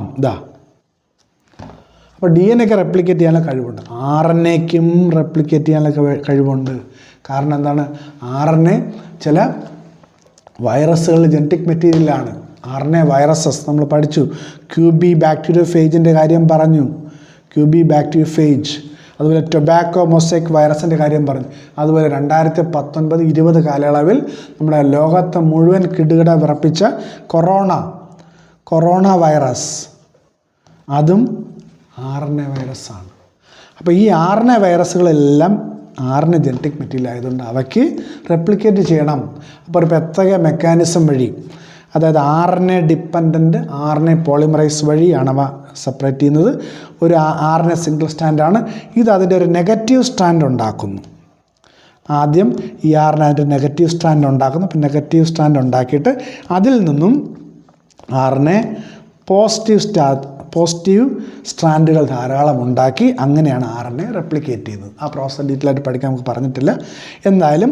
അപ്പോൾ DNAക്ക് റെപ്ലിക്കേറ്റ് ചെയ്യാനുള്ള കഴിവുണ്ട്, RNAക്കും റെപ്ലിക്കേറ്റ് ചെയ്യാനുള്ള കഴിവുണ്ട്. കാരണം എന്താണ്? RNA ചില വൈറസുകൾ ജനറ്റിക് മെറ്റീരിയലാണ്. RNA വൈറസസ് നമ്മൾ പഠിച്ചു. QB ബാക്ടീരിയോഫേജിൻ്റെ കാര്യം പറഞ്ഞു, അതുപോലെ ടൊബാക്കോ മൊസൈക്ക് വൈറസിൻ്റെ കാര്യം പറഞ്ഞു. അതുപോലെ 2019-20 കാലയളവിൽ നമ്മുടെ ലോകത്തെ മുഴുവൻ കിടുകിട വിറപ്പിച്ച കൊറോണ വൈറസ് അതും RNA വൈറസാണ്. അപ്പോൾ ഈ RNA വൈറസുകളെല്ലാം RNA ജനറ്റിക് മെറ്റീരിയൽ ആയതുകൊണ്ട് അവയ്ക്ക് റെപ്ലിക്കേറ്റ് ചെയ്യണം. അപ്പോൾ ഒരു പ്രത്യേക മെക്കാനിസം വഴി, അതായത് RNA ഡിപ്പെൻഡൻറ്റ് RNA പോളിമറൈസ് വഴിയാണ് അവ സെപ്പറേറ്റ് ചെയ്യുന്നത്. ഒരു RNA സിംഗിൾ സ്റ്റാൻഡാണ് ഇത്. അതിൻ്റെ ഒരു നെഗറ്റീവ് സ്റ്റാൻഡ് ഉണ്ടാക്കുന്നു. ആദ്യം ഈ RNA അതിൻ്റെ നെഗറ്റീവ് സ്റ്റാൻഡ് ഉണ്ടാക്കുന്നു. പിന്നെ നെഗറ്റീവ് സ്റ്റാൻഡ് ഉണ്ടാക്കിയിട്ട് അതിൽ നിന്നും RNA പോസിറ്റീവ് സ്ട്രാൻഡുകൾ ധാരാളം ഉണ്ടാക്കി അങ്ങനെയാണ് RNA റെപ്ലിക്കേറ്റ് ചെയ്യുന്നത്. ആ പ്രോസസ് ഡീറ്റെയിൽ ആയിട്ട് പഠിക്കാൻ നമുക്ക് പറഞ്ഞിട്ടില്ല. എന്തായാലും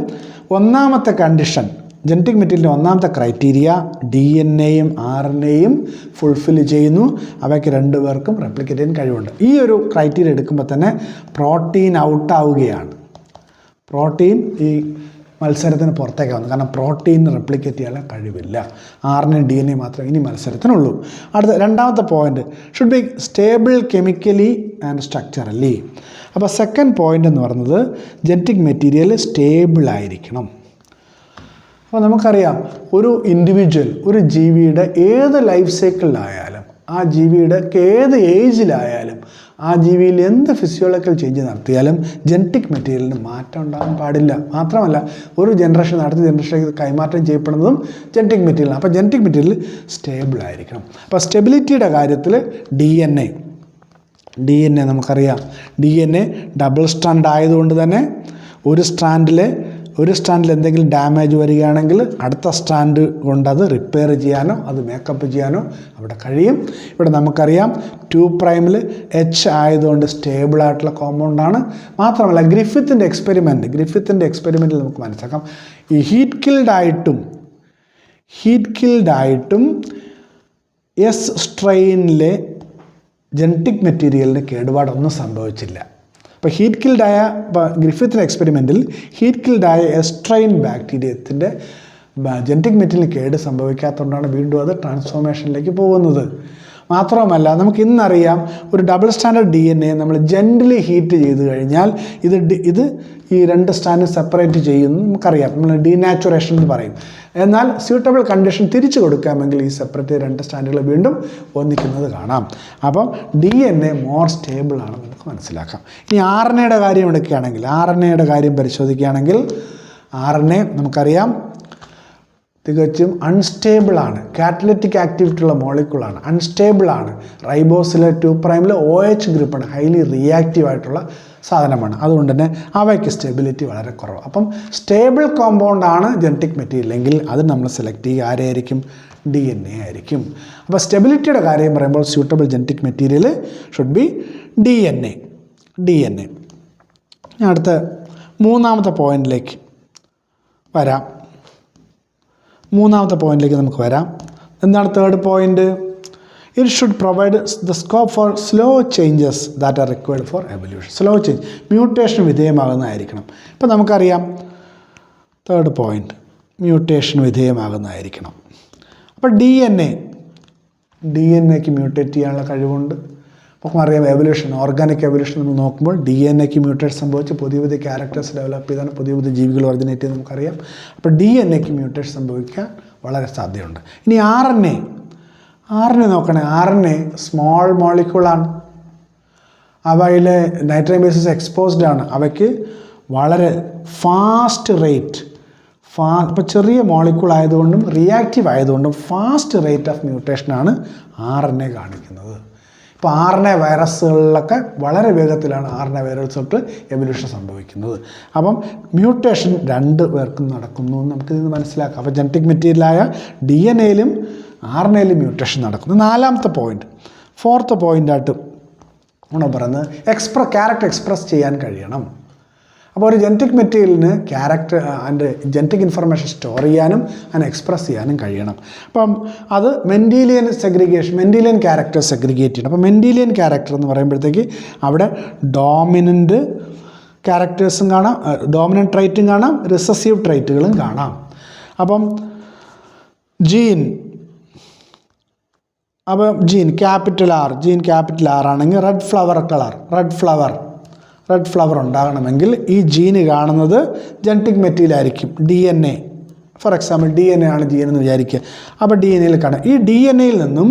ഒന്നാമത്തെ കണ്ടീഷൻ, ജനറ്റിക് മെറ്റീരിയലിൻ്റെ ഒന്നാമത്തെ ക്രൈറ്റീരിയ DNA-യും RNA-യും ഫുൾഫിൽ ചെയ്യുന്നു. അവയ്ക്ക് രണ്ടുപേർക്കും റെപ്ലിക്കേറ്റ് ചെയ്യാൻ കഴിവുണ്ട്. ഈ ഒരു ക്രൈറ്റീരിയ എടുക്കുമ്പോൾ തന്നെ പ്രോട്ടീൻ ഔട്ടാവുകയാണ്. പ്രോട്ടീൻ ഈ മത്സരത്തിന് പുറത്തേക്ക് വന്നു. കാരണം പ്രോട്ടീൻ റെപ്ലിക്കേറ്റ് ചെയ്യാനുള്ള കഴിവില്ല. RNA DNA മാത്രമേ ഇനി മത്സരത്തിനുള്ളൂ. അടുത്ത രണ്ടാമത്തെ point, should be stable chemically and structurally. അപ്പോൾ സെക്കൻഡ് പോയിന്റ് എന്ന് പറയുന്നത് ജനറ്റിക് മെറ്റീരിയൽ സ്റ്റേബിൾ ആയിരിക്കണം. അപ്പോൾ നമുക്കറിയാം ഒരു ഇൻഡിവിജ്വൽ, ഒരു ജീവിയുടെ ഏത് ലൈഫ് സൈക്കിളിലായാലും, ആ ജീവിയുടെ ഏത് ഏജിലായാലും, ആ ജീവിയിൽ എന്ത് ഫിസിയോളജിക്കൽ ചേഞ്ച് നടത്തിയാലും ജനറ്റിക് മെറ്റീരിയലിന് മാറ്റം ഉണ്ടാകാൻ പാടില്ല. മാത്രമല്ല ഒരു ജനറേഷൻ അടുത്ത ജനറേഷനിലേക്ക് കൈമാറ്റം ചെയ്യപ്പെടുന്നതും ജനറ്റിക് മെറ്റീരിയലാണ്. അപ്പോൾ ജനറ്റിക് മെറ്റീരിയൽ സ്റ്റേബിൾ ആയിരിക്കണം. അപ്പോൾ സ്റ്റെബിലിറ്റിയുടെ കാര്യത്തിൽ DNA നമുക്കറിയാം, DNA ഡബിൾ സ്ട്രാൻഡ് ആയതുകൊണ്ട് തന്നെ ഒരു സ്ട്രാൻഡിൽ എന്തെങ്കിലും ഡാമേജ് വരികയാണെങ്കിൽ അടുത്ത സ്ട്രാൻഡ് കൊണ്ട് അത് റിപ്പയർ ചെയ്യാനോ അത് മേക്കപ്പ് ചെയ്യാനോ അവിടെ കഴിയും. ഇവിടെ നമുക്കറിയാം 2' H ആയതുകൊണ്ട് സ്റ്റേബിളായിട്ടുള്ള കോമ്പൗണ്ടാണ്. മാത്രമല്ല ഗ്രിഫിത്തിൻ്റെ എക്സ്പെരിമെൻറ്റിൽ നമുക്ക് മനസ്സിലാക്കാം, ഈ ഹീറ്റ് കിൽഡ് ആയിട്ടും S സ്ട്രെയിനിലെ ജനറ്റിക് മെറ്റീരിയലിന് കേടുപാടൊന്നും സംഭവിച്ചില്ല. അപ്പോൾ ഗ്രിഫിത്തിൻ്റെ എക്സ്പെരിമെൻറ്റിൽ ഹീറ്റ് കിൽഡായ എസ്ട്രെയിൻ ബാക്ടീരിയത്തിൻ്റെ ജനറ്റിക് മെറ്റീരിയലിന് കേട് സംഭവിക്കാത്തതുകൊണ്ടാണ് വീണ്ടും അത് ട്രാൻസ്ഫോർമേഷനിലേക്ക് പോകുന്നത്. മാത്രവുമല്ല നമുക്ക് ഇന്നറിയാം, ഒരു ഡബിൾ സ്റ്റാൻഡേർഡ് DNA നമ്മൾ ജെൻ്റലി ഹീറ്റ് ചെയ്ത് കഴിഞ്ഞാൽ ഇത് ഈ രണ്ട് സ്റ്റാൻഡ് സെപ്പറേറ്റ് ചെയ്യുന്നു നമുക്കറിയാം. നമ്മൾ ഡീനാച്ചുറേഷൻ എന്ന് പറയും. എന്നാൽ സ്യൂട്ടബിൾ കണ്ടീഷൻ തിരിച്ചു കൊടുക്കാമെങ്കിൽ ഈ സെപ്പറേറ്റ് രണ്ട് സ്റ്റാൻഡുകൾ വീണ്ടും ഒന്നിക്കുന്നത് കാണാം. അപ്പം DNA മോർ സ്റ്റേബിൾ ആണെന്ന് നമുക്ക് മനസ്സിലാക്കാം. ഇനി RNA കാര്യം എടുക്കുകയാണെങ്കിൽ, RNA കാര്യം പരിശോധിക്കുകയാണെങ്കിൽ RNA നമുക്കറിയാം തികച്ചും അൺസ്റ്റേബിളാണ്. കാറ്റലിറ്റിക് ആക്ടിവിറ്റി ഉള്ള മോളിക്യൂളാണ്, അൺസ്റ്റേബിളാണ്. റൈബോസിലെ 2' OH ഗ്രൂപ്പാണ്, ഹൈലി റിയാക്റ്റീവ് ആയിട്ടുള്ള സാധനമാണ്. അതുകൊണ്ട് തന്നെ അവയ്ക്ക് സ്റ്റെബിലിറ്റി വളരെ കുറവ്. അപ്പം സ്റ്റേബിൾ കോമ്പൗണ്ടാണ് ജനറ്റിക് മെറ്റീരിയൽ എങ്കിൽ അത് നമ്മൾ സെലക്ട് ചെയ്യുക ആരെയായിരിക്കും? DNA ആയിരിക്കും. അപ്പോൾ സ്റ്റെബിലിറ്റിയുടെ കാര്യം പറയുമ്പോൾ suitable genetic material should be DNA. അടുത്ത മൂന്നാമത്തെ പോയിന്റിലേക്ക് നമുക്ക് വരാം. എന്താണ് third point? It should provide the scope for slow changes that are required for evolution. Slow change, mutation വിധേയമാകുന്നതായിരിക്കണം. ഇപ്പം നമുക്കറിയാം തേർഡ് പോയിന്റ്, മ്യൂട്ടേഷൻ വിധേയമാകുന്നതായിരിക്കണം. അപ്പോൾ DNAക്ക് മ്യൂട്ടേറ്റ് ചെയ്യാനുള്ള കഴിവുണ്ട്. നമുക്കറിയാം ഓർഗാനിക് എവല്യൂഷൻ നമ്മൾ നോക്കുമ്പോൾ DNAക്ക് മ്യൂട്ടേറ്റ് സംഭവിച്ച് പുതിയ ക്യാരക്ടേഴ്സ് ഡെവലപ്പ് ചെയ്താണ് പുതിയ ജീവികൾ ഒറിജിനേറ്റ് ചെയ്ത് നമുക്കറിയാം. അപ്പോൾ DNAക്ക് മ്യൂട്ടേഷൻ സംഭവിക്കാൻ വളരെ സാധ്യതയുണ്ട്. ഇനി RNA നോക്കണേ. RNA സ്മോൾ മോളിക്യൂളാണ്. അവയിലെ നൈട്രജൻ ബേസസ് എക്സ്പോസ്ഡ് ആണ്. അവയ്ക്ക് വളരെ ഇപ്പോൾ ചെറിയ മോളിക്യൂൾ ആയതുകൊണ്ടും റിയാക്റ്റീവ് ആയതുകൊണ്ടും ഫാസ്റ്റ് റേറ്റ് ഓഫ് മ്യൂട്ടേഷനാണ് RNA കാണിക്കുന്നത്. ഇപ്പോൾ RNA വൈറസുകളിലൊക്കെ വളരെ വേഗത്തിലാണ് RNA വൈറസുകൾക്ക് എവല്യൂഷൻ സംഭവിക്കുന്നത്. അപ്പം മ്യൂട്ടേഷൻ രണ്ട് പേർക്കും നടക്കുന്നു എന്ന് നമുക്കിത് മനസ്സിലാക്കാം. അപ്പോൾ ജനറ്റിക് മെറ്റീരിയലായ DNAയിലും RNAയിലും മ്യൂട്ടേഷൻ നടക്കുന്നു. ഫോർത്ത് പോയിൻ്റായിട്ട് ആണ് പറയുന്നത് ക്യാരക്ടർ എക്സ്പ്രസ് ചെയ്യാൻ കഴിയണം. അപ്പോൾ ഒരു ജനറ്റിക് മെറ്റീരിയലിന് അതിൻ്റെ ജനറ്റിക് ഇൻഫർമേഷൻ സ്റ്റോർ ചെയ്യാനും അതിനെ എക്സ്പ്രസ് ചെയ്യാനും കഴിയണം. അപ്പം അത് മെൻഡീലിയൻ ക്യാരക്ടർ സെഗ്രിഗേറ്റ് ചെയ്യണം. അപ്പോൾ മെൻഡീലിയൻ ക്യാരക്ടർ എന്ന് പറയുമ്പോഴത്തേക്ക് അവിടെ ഡോമിനൻ്റ് ക്യാരക്ടേഴ്സും കാണാം, ഡോമിനൻ്റ് ട്രൈറ്റും കാണാം, റിസസീവ് ട്രൈറ്റുകളും കാണാം. അപ്പം ജീൻ ക്യാപിറ്റൽ R ആണെങ്കിൽ റെഡ് ഫ്ലവർ ഉണ്ടാകണമെങ്കിൽ ഈ ജീന് കാണുന്നത് ജനറ്റിക് മെറ്റീരിയൽ ആയിരിക്കും. DNA ഫോർ എക്സാമ്പിൾ DNA ആണ് ജീൻ എന്ന് വിചാരിക്കുക. അപ്പോൾ DNAയിൽ കാണാം. ഈ DNAയിൽ നിന്നും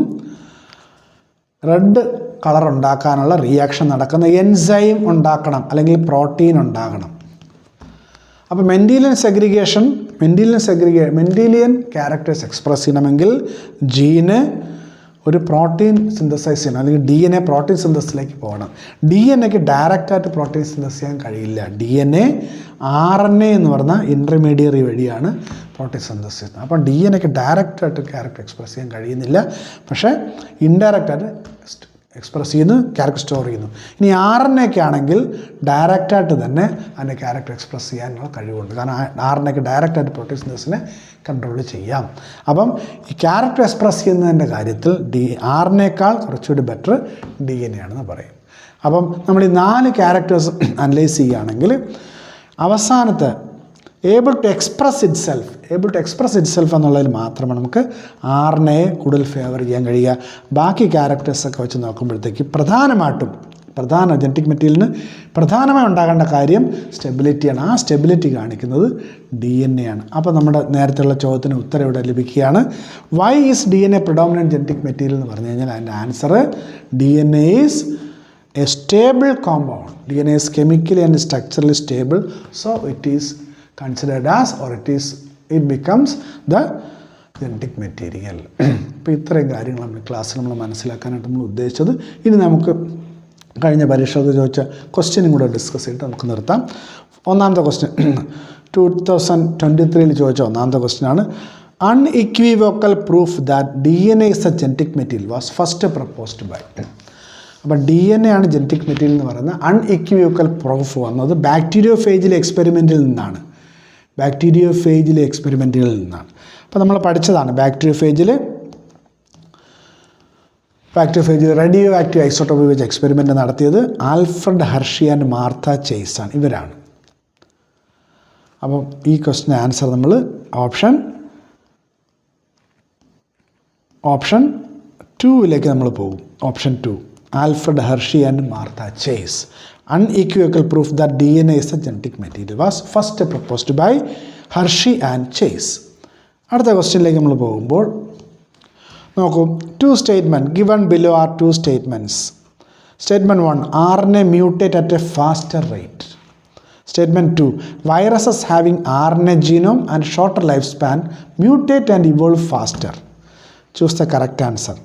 റെഡ് കളർ ഉണ്ടാക്കാനുള്ള റിയാക്ഷൻ നടക്കുന്ന എൻസൈം ഉണ്ടാക്കണം, അല്ലെങ്കിൽ പ്രോട്ടീൻ ഉണ്ടാകണം. അപ്പോൾ മെൻഡീലിയൻ ക്യാരക്ടേഴ്സ് എക്സ്പ്രസ് ചെയ്യണമെങ്കിൽ ജീന് ഒരു പ്രോട്ടീൻ സിന്തസൈസ് ചെയ്യണം, അല്ലെങ്കിൽ DNA പ്രോട്ടീൻ സിന്തസിലേക്ക് പോകണം. DNAക്ക് ഡയറക്റ്റായിട്ട് പ്രോട്ടീൻ സിന്തസ് ചെയ്യാൻ കഴിയില്ല. DNA RNA എന്ന് പറഞ്ഞ ഇൻ്റർമീഡിയറി വഴിയാണ് പ്രോട്ടീൻ സിന്തസ് ചെയ്യുന്നത്. അപ്പോൾ DNAക്ക് ഡയറക്റ്റായിട്ട് ക്യാരക്ടർ എക്സ്പ്രസ് ചെയ്യാൻ കഴിയുന്നില്ല, പക്ഷേ ഇൻഡയറക്റ്റായിട്ട് എക്സ്പ്രസ് ചെയ്യുന്നു, ക്യാരക്ടർ സ്റ്റോർ ചെയ്യുന്നു. ഇനി RNAക്ക് ആണെങ്കിൽ ഡയറക്റ്റായിട്ട് തന്നെ അതിൻ്റെ ക്യാരക്ടർ എക്സ്പ്രസ് ചെയ്യാനുള്ള കഴിവുണ്ട്. കാരണം RNAക്ക് ഡയറക്റ്റായിട്ട് പ്രോട്ടീൻ സിന്തസിനെ കൺട്രോൾ ചെയ്യാം. അപ്പം ഈ ക്യാരക്ടർ എക്സ്പ്രസ് ചെയ്യുന്നതിൻ്റെ കാര്യത്തിൽ RNAയേക്കാൾ കുറച്ചുകൂടി ബെറ്റർ DNA ആണെന്ന് പറയും. അപ്പം നമ്മൾ ഈ 4 ക്യാരക്ടേഴ്സ് അനലൈസ് ചെയ്യുകയാണെങ്കിൽ അവസാനത്തെ ഏബിൾ ടു എക്സ്പ്രസ് ഇറ്റ്സെൽഫ് എന്നുള്ളതിൽ മാത്രമേ നമുക്ക് RNAയെ കൂടുതൽ ഫേവർ ചെയ്യാൻ കഴിയുക. ബാക്കി ക്യാരക്ടേഴ്സൊക്കെ വെച്ച് നോക്കുമ്പോഴത്തേക്ക് പ്രധാന ജനറ്റിക് മെറ്റീരിയലിന് പ്രധാനമായി ഉണ്ടാകേണ്ട കാര്യം സ്റ്റെബിലിറ്റിയാണ്. ആ സ്റ്റെബിലിറ്റി കാണിക്കുന്നത് DNA ആണ്. അപ്പോൾ നമ്മുടെ നേരത്തെയുള്ള ചോദ്യത്തിന് ഉത്തരം ഇവിടെ ലഭിക്കുകയാണ്. Why is DNA predominant genetic material എന്ന് പറഞ്ഞു കഴിഞ്ഞാൽ അതിൻ്റെ answer DNA is a stable compound. DNA is chemically and structurally stable, so it is considered as, or it becomes the genetic material. അപ്പോൾ ഇത്രയും കാര്യങ്ങൾ നമ്മൾ ക്ലാസ്സിൽ നമ്മൾ മനസ്സിലാക്കാനായിട്ട് നമ്മൾ ഉദ്ദേശിച്ചത്. ഇനി നമുക്ക് കഴിഞ്ഞ പരീക്ഷകൾക്ക് ചോദിച്ച ക്വസ്റ്റ്യനും കൂടെ ഡിസ്കസ് ചെയ്തിട്ട് നമുക്ക് നിർത്താം. ഒന്നാമത്തെ ക്വസ്റ്റ്യൻ 2023 ചോദിച്ച ഒന്നാമത്തെ ക്വസ്റ്റ്യനാണ്. unequivocal proof that DNA is a genetic material was first proposed by. അപ്പോൾ DNA ആണ് ജനറ്റിക് മെറ്റീരിയൽ എന്ന് പറയുന്നത് അൺഇക്വിവോക്കൽ പ്രൂഫ് വന്നത് ബാക്ടീരിയോഫേജിലെ എക്സ്പെരിമെൻറ്റിൽ നിന്നാണ്. അപ്പോൾ നമ്മൾ പഠിച്ചതാണ് ബാക്ടീരിയോഫേജിൽ റേഡിയോ ആക്റ്റീവ് ഐസോട്ടോപ്പ് വെച്ച് എക്സ്പെരിമെൻറ്റ് നടത്തിയത് Alfred Hershey and Martha chase ആണ്, ഇവരാണ്. അപ്പം ഈ ക്വസ്റ്റിന് ആൻസർ നമ്മൾ ഓപ്ഷൻ 2 നമ്മൾ പോകും. Option 2, Alfred Hershey and Martha chase. Unequivocal proof that DNA is a genetic material was first proposed by Hershey and Chase. അടുത്ത ക്വസ്റ്റ്യനിലേക്ക് നമ്മൾ പോകുമ്പോൾ നോക്കൂ, 2 statements given below are 2 statements. Statement 1, RNA mutate at a faster rate. Statement 2, viruses having RNA genome and shorter lifespan mutate and evolve faster. Choose the correct answer.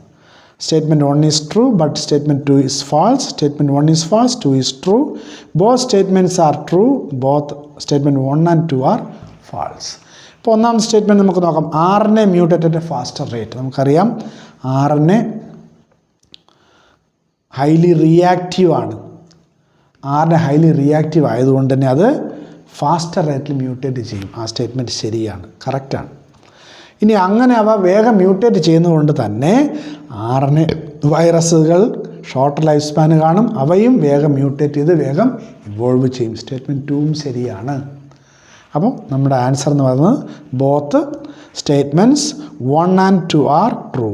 Statement 1 is true, but statement 2 is false. Statement 1 is false, 2 is true. Both statements are true. Both statement 1 and 2 are false. ഇപ്പോൾ ഒന്നാമത്തെ സ്റ്റേറ്റ്മെൻറ്റ് നമുക്ക് നോക്കാം. RNA mutate at a faster rate. നമുക്കറിയാം RNA ഹൈലി റിയാക്റ്റീവ് ആണ്. RNA ഹൈലി റിയാക്റ്റീവ് ആയതുകൊണ്ട് തന്നെ അത് ഫാസ്റ്റർ റേറ്റിൽ മ്യൂട്ടേറ്റ് ചെയ്യും. ആ സ്റ്റേറ്റ്മെൻറ്റ് ശരിയാണ്, കറക്റ്റാണ്. ഇനി അങ്ങനെ അവ വേഗം മ്യൂട്ടേറ്റ് ചെയ്യുന്നതുകൊണ്ട് തന്നെ RNA വൈറസുകൾ ഷോർട്ട് ലൈഫ് സ്പാൻ കാണും, അവയും വേഗം മ്യൂട്ടേറ്റ് ചെയ്ത് വേഗം ഇവോൾവ് ചെയ്യും. സ്റ്റേറ്റ്മെൻറ്റ് 2 ശരിയാണ്. അപ്പം നമ്മുടെ ആൻസർ എന്ന് പറയുന്നത് both statements 1 and 2 are true.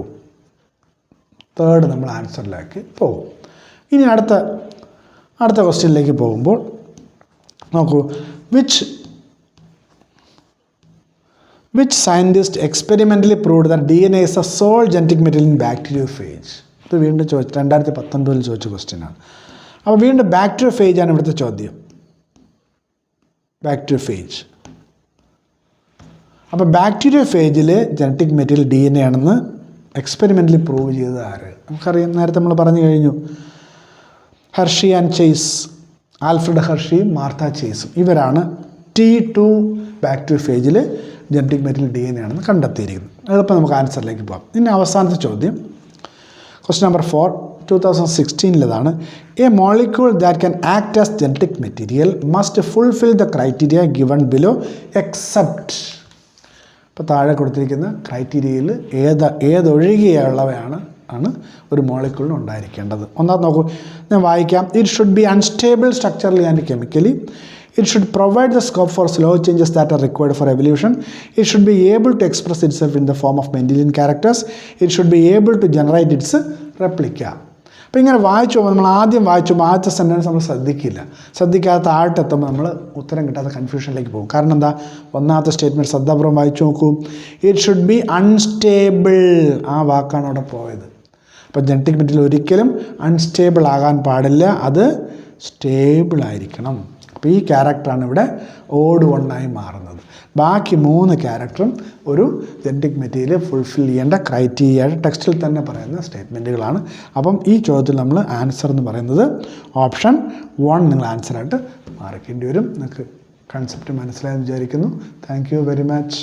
Third നമ്മൾ ആൻസറിലേക്ക് പോകും. ഇനി അടുത്ത ക്വസ്റ്റ്യനിലേക്ക് പോകുമ്പോൾ നോക്കൂ, Which scientist experimentally proved that DNA is the sole genetic material in bacteriophage? ഇത് വീണ്ടും 2019 ചോദിച്ച ക്വസ്റ്റ്യനാണ്. അപ്പോൾ വീണ്ടും ബാക്ടീരിയോഫേജ് ആണ് ഇവിടുത്തെ ചോദ്യം. ബാക്ടീരിയോഫേജ്. അപ്പോൾ ബാക്ടീരിയോഫേജിൽ ജനറ്റിക് മെറ്റീരിയൽ DNA ആണെന്ന് എക്സ്പെരിമെൻ്റലി പ്രൂവ് ചെയ്തത് ആര്? നമുക്കറിയാം, നേരത്തെ നമ്മൾ പറഞ്ഞു കഴിഞ്ഞു. ഹെർഷി ആൻഡ് ചേസ്, ആൽഫ്രഡ് ഹെർഷിയും മാർത്ത ചേസും, ഇവരാണ് T2 ബാക്ടീരിയോഫേജിൽ ജനറ്റിക് മെറ്റീരിയൽ DNA ആണെന്ന് കണ്ടെത്തിയിരിക്കുന്നത്. എളുപ്പം നമുക്ക് ആൻസറിലേക്ക് പോകാം. ഇനി അവസാനത്തെ ചോദ്യം, question number 4, 2016 A molecule that can act as genetic material must fulfil the criteria given below except. ഇപ്പോൾ താഴെ കൊടുത്തിരിക്കുന്ന ക്രൈറ്റീരിയയിൽ ഏതൊഴികെയുള്ളവയാണ് ഒരു മോളിക്യൂളിന് ഉണ്ടായിരിക്കേണ്ടത്. ഒന്നാമത് നോക്കൂ, ഞാൻ വായിക്കാം. It should B unstable structurally and chemically. It should provide the scope for slow changes that are required for evolution. It should be able to express itself in the form of Mendelian characters. It should be able to generate its replica. അപ്പോൾ ഇങ്ങനെ നമ്മൾ ആദ്യം ആദ്യത്തെ സെൻറ്റൻസ് നമ്മൾ ശ്രദ്ധിക്കാതെ താഴെത്തുമ്പോൾ നമ്മൾ ഉത്തരം കിട്ടാത്ത കൺഫ്യൂഷനിലേക്ക് പോകും. കാരണം എന്താ? ഒന്നാമത്തെ സ്റ്റേറ്റ്മെൻറ്റ് ശ്രദ്ധാപൂർവ്വം വായിച്ചു നോക്കൂ. ഇറ്റ് ഷുഡ് ബി അൺസ്റ്റേബിൾ, ആ വാക്കാണ് അവിടെ പോയത്. അപ്പോൾ ജനറ്റിക് മെറ്റീരിയൽ ഒരിക്കലും അൺസ്റ്റേബിൾ ആകാൻ പാടില്ല, അത് സ്റ്റേബിൾ ആയിരിക്കണം. അപ്പോൾ ഈ ക്യാരക്ടറാണ് ഇവിടെ ഓഡ് 1 മാറുന്നത്. ബാക്കി 3 ക്യാരക്ടറും ഒരു ജനറ്റിക് മെറ്റീരിയൽ ഫുൾഫിൽ ചെയ്യേണ്ട ക്രൈറ്റീരിയയുടെ ടെക്സ്റ്റിൽ തന്നെ പറയുന്ന സ്റ്റേറ്റ്മെൻറ്റുകളാണ്. അപ്പം ഈ ചോദ്യത്തിൽ നമ്മൾ ആൻസർ എന്ന് പറയുന്നത് ഓപ്ഷൻ 1 നിങ്ങൾ ആൻസറായിട്ട് മാർക്കേണ്ടി വരും. നിങ്ങൾക്ക് കൺസെപ്റ്റ് മനസ്സിലായെന്ന് വിചാരിക്കുന്നു. Thank you very much.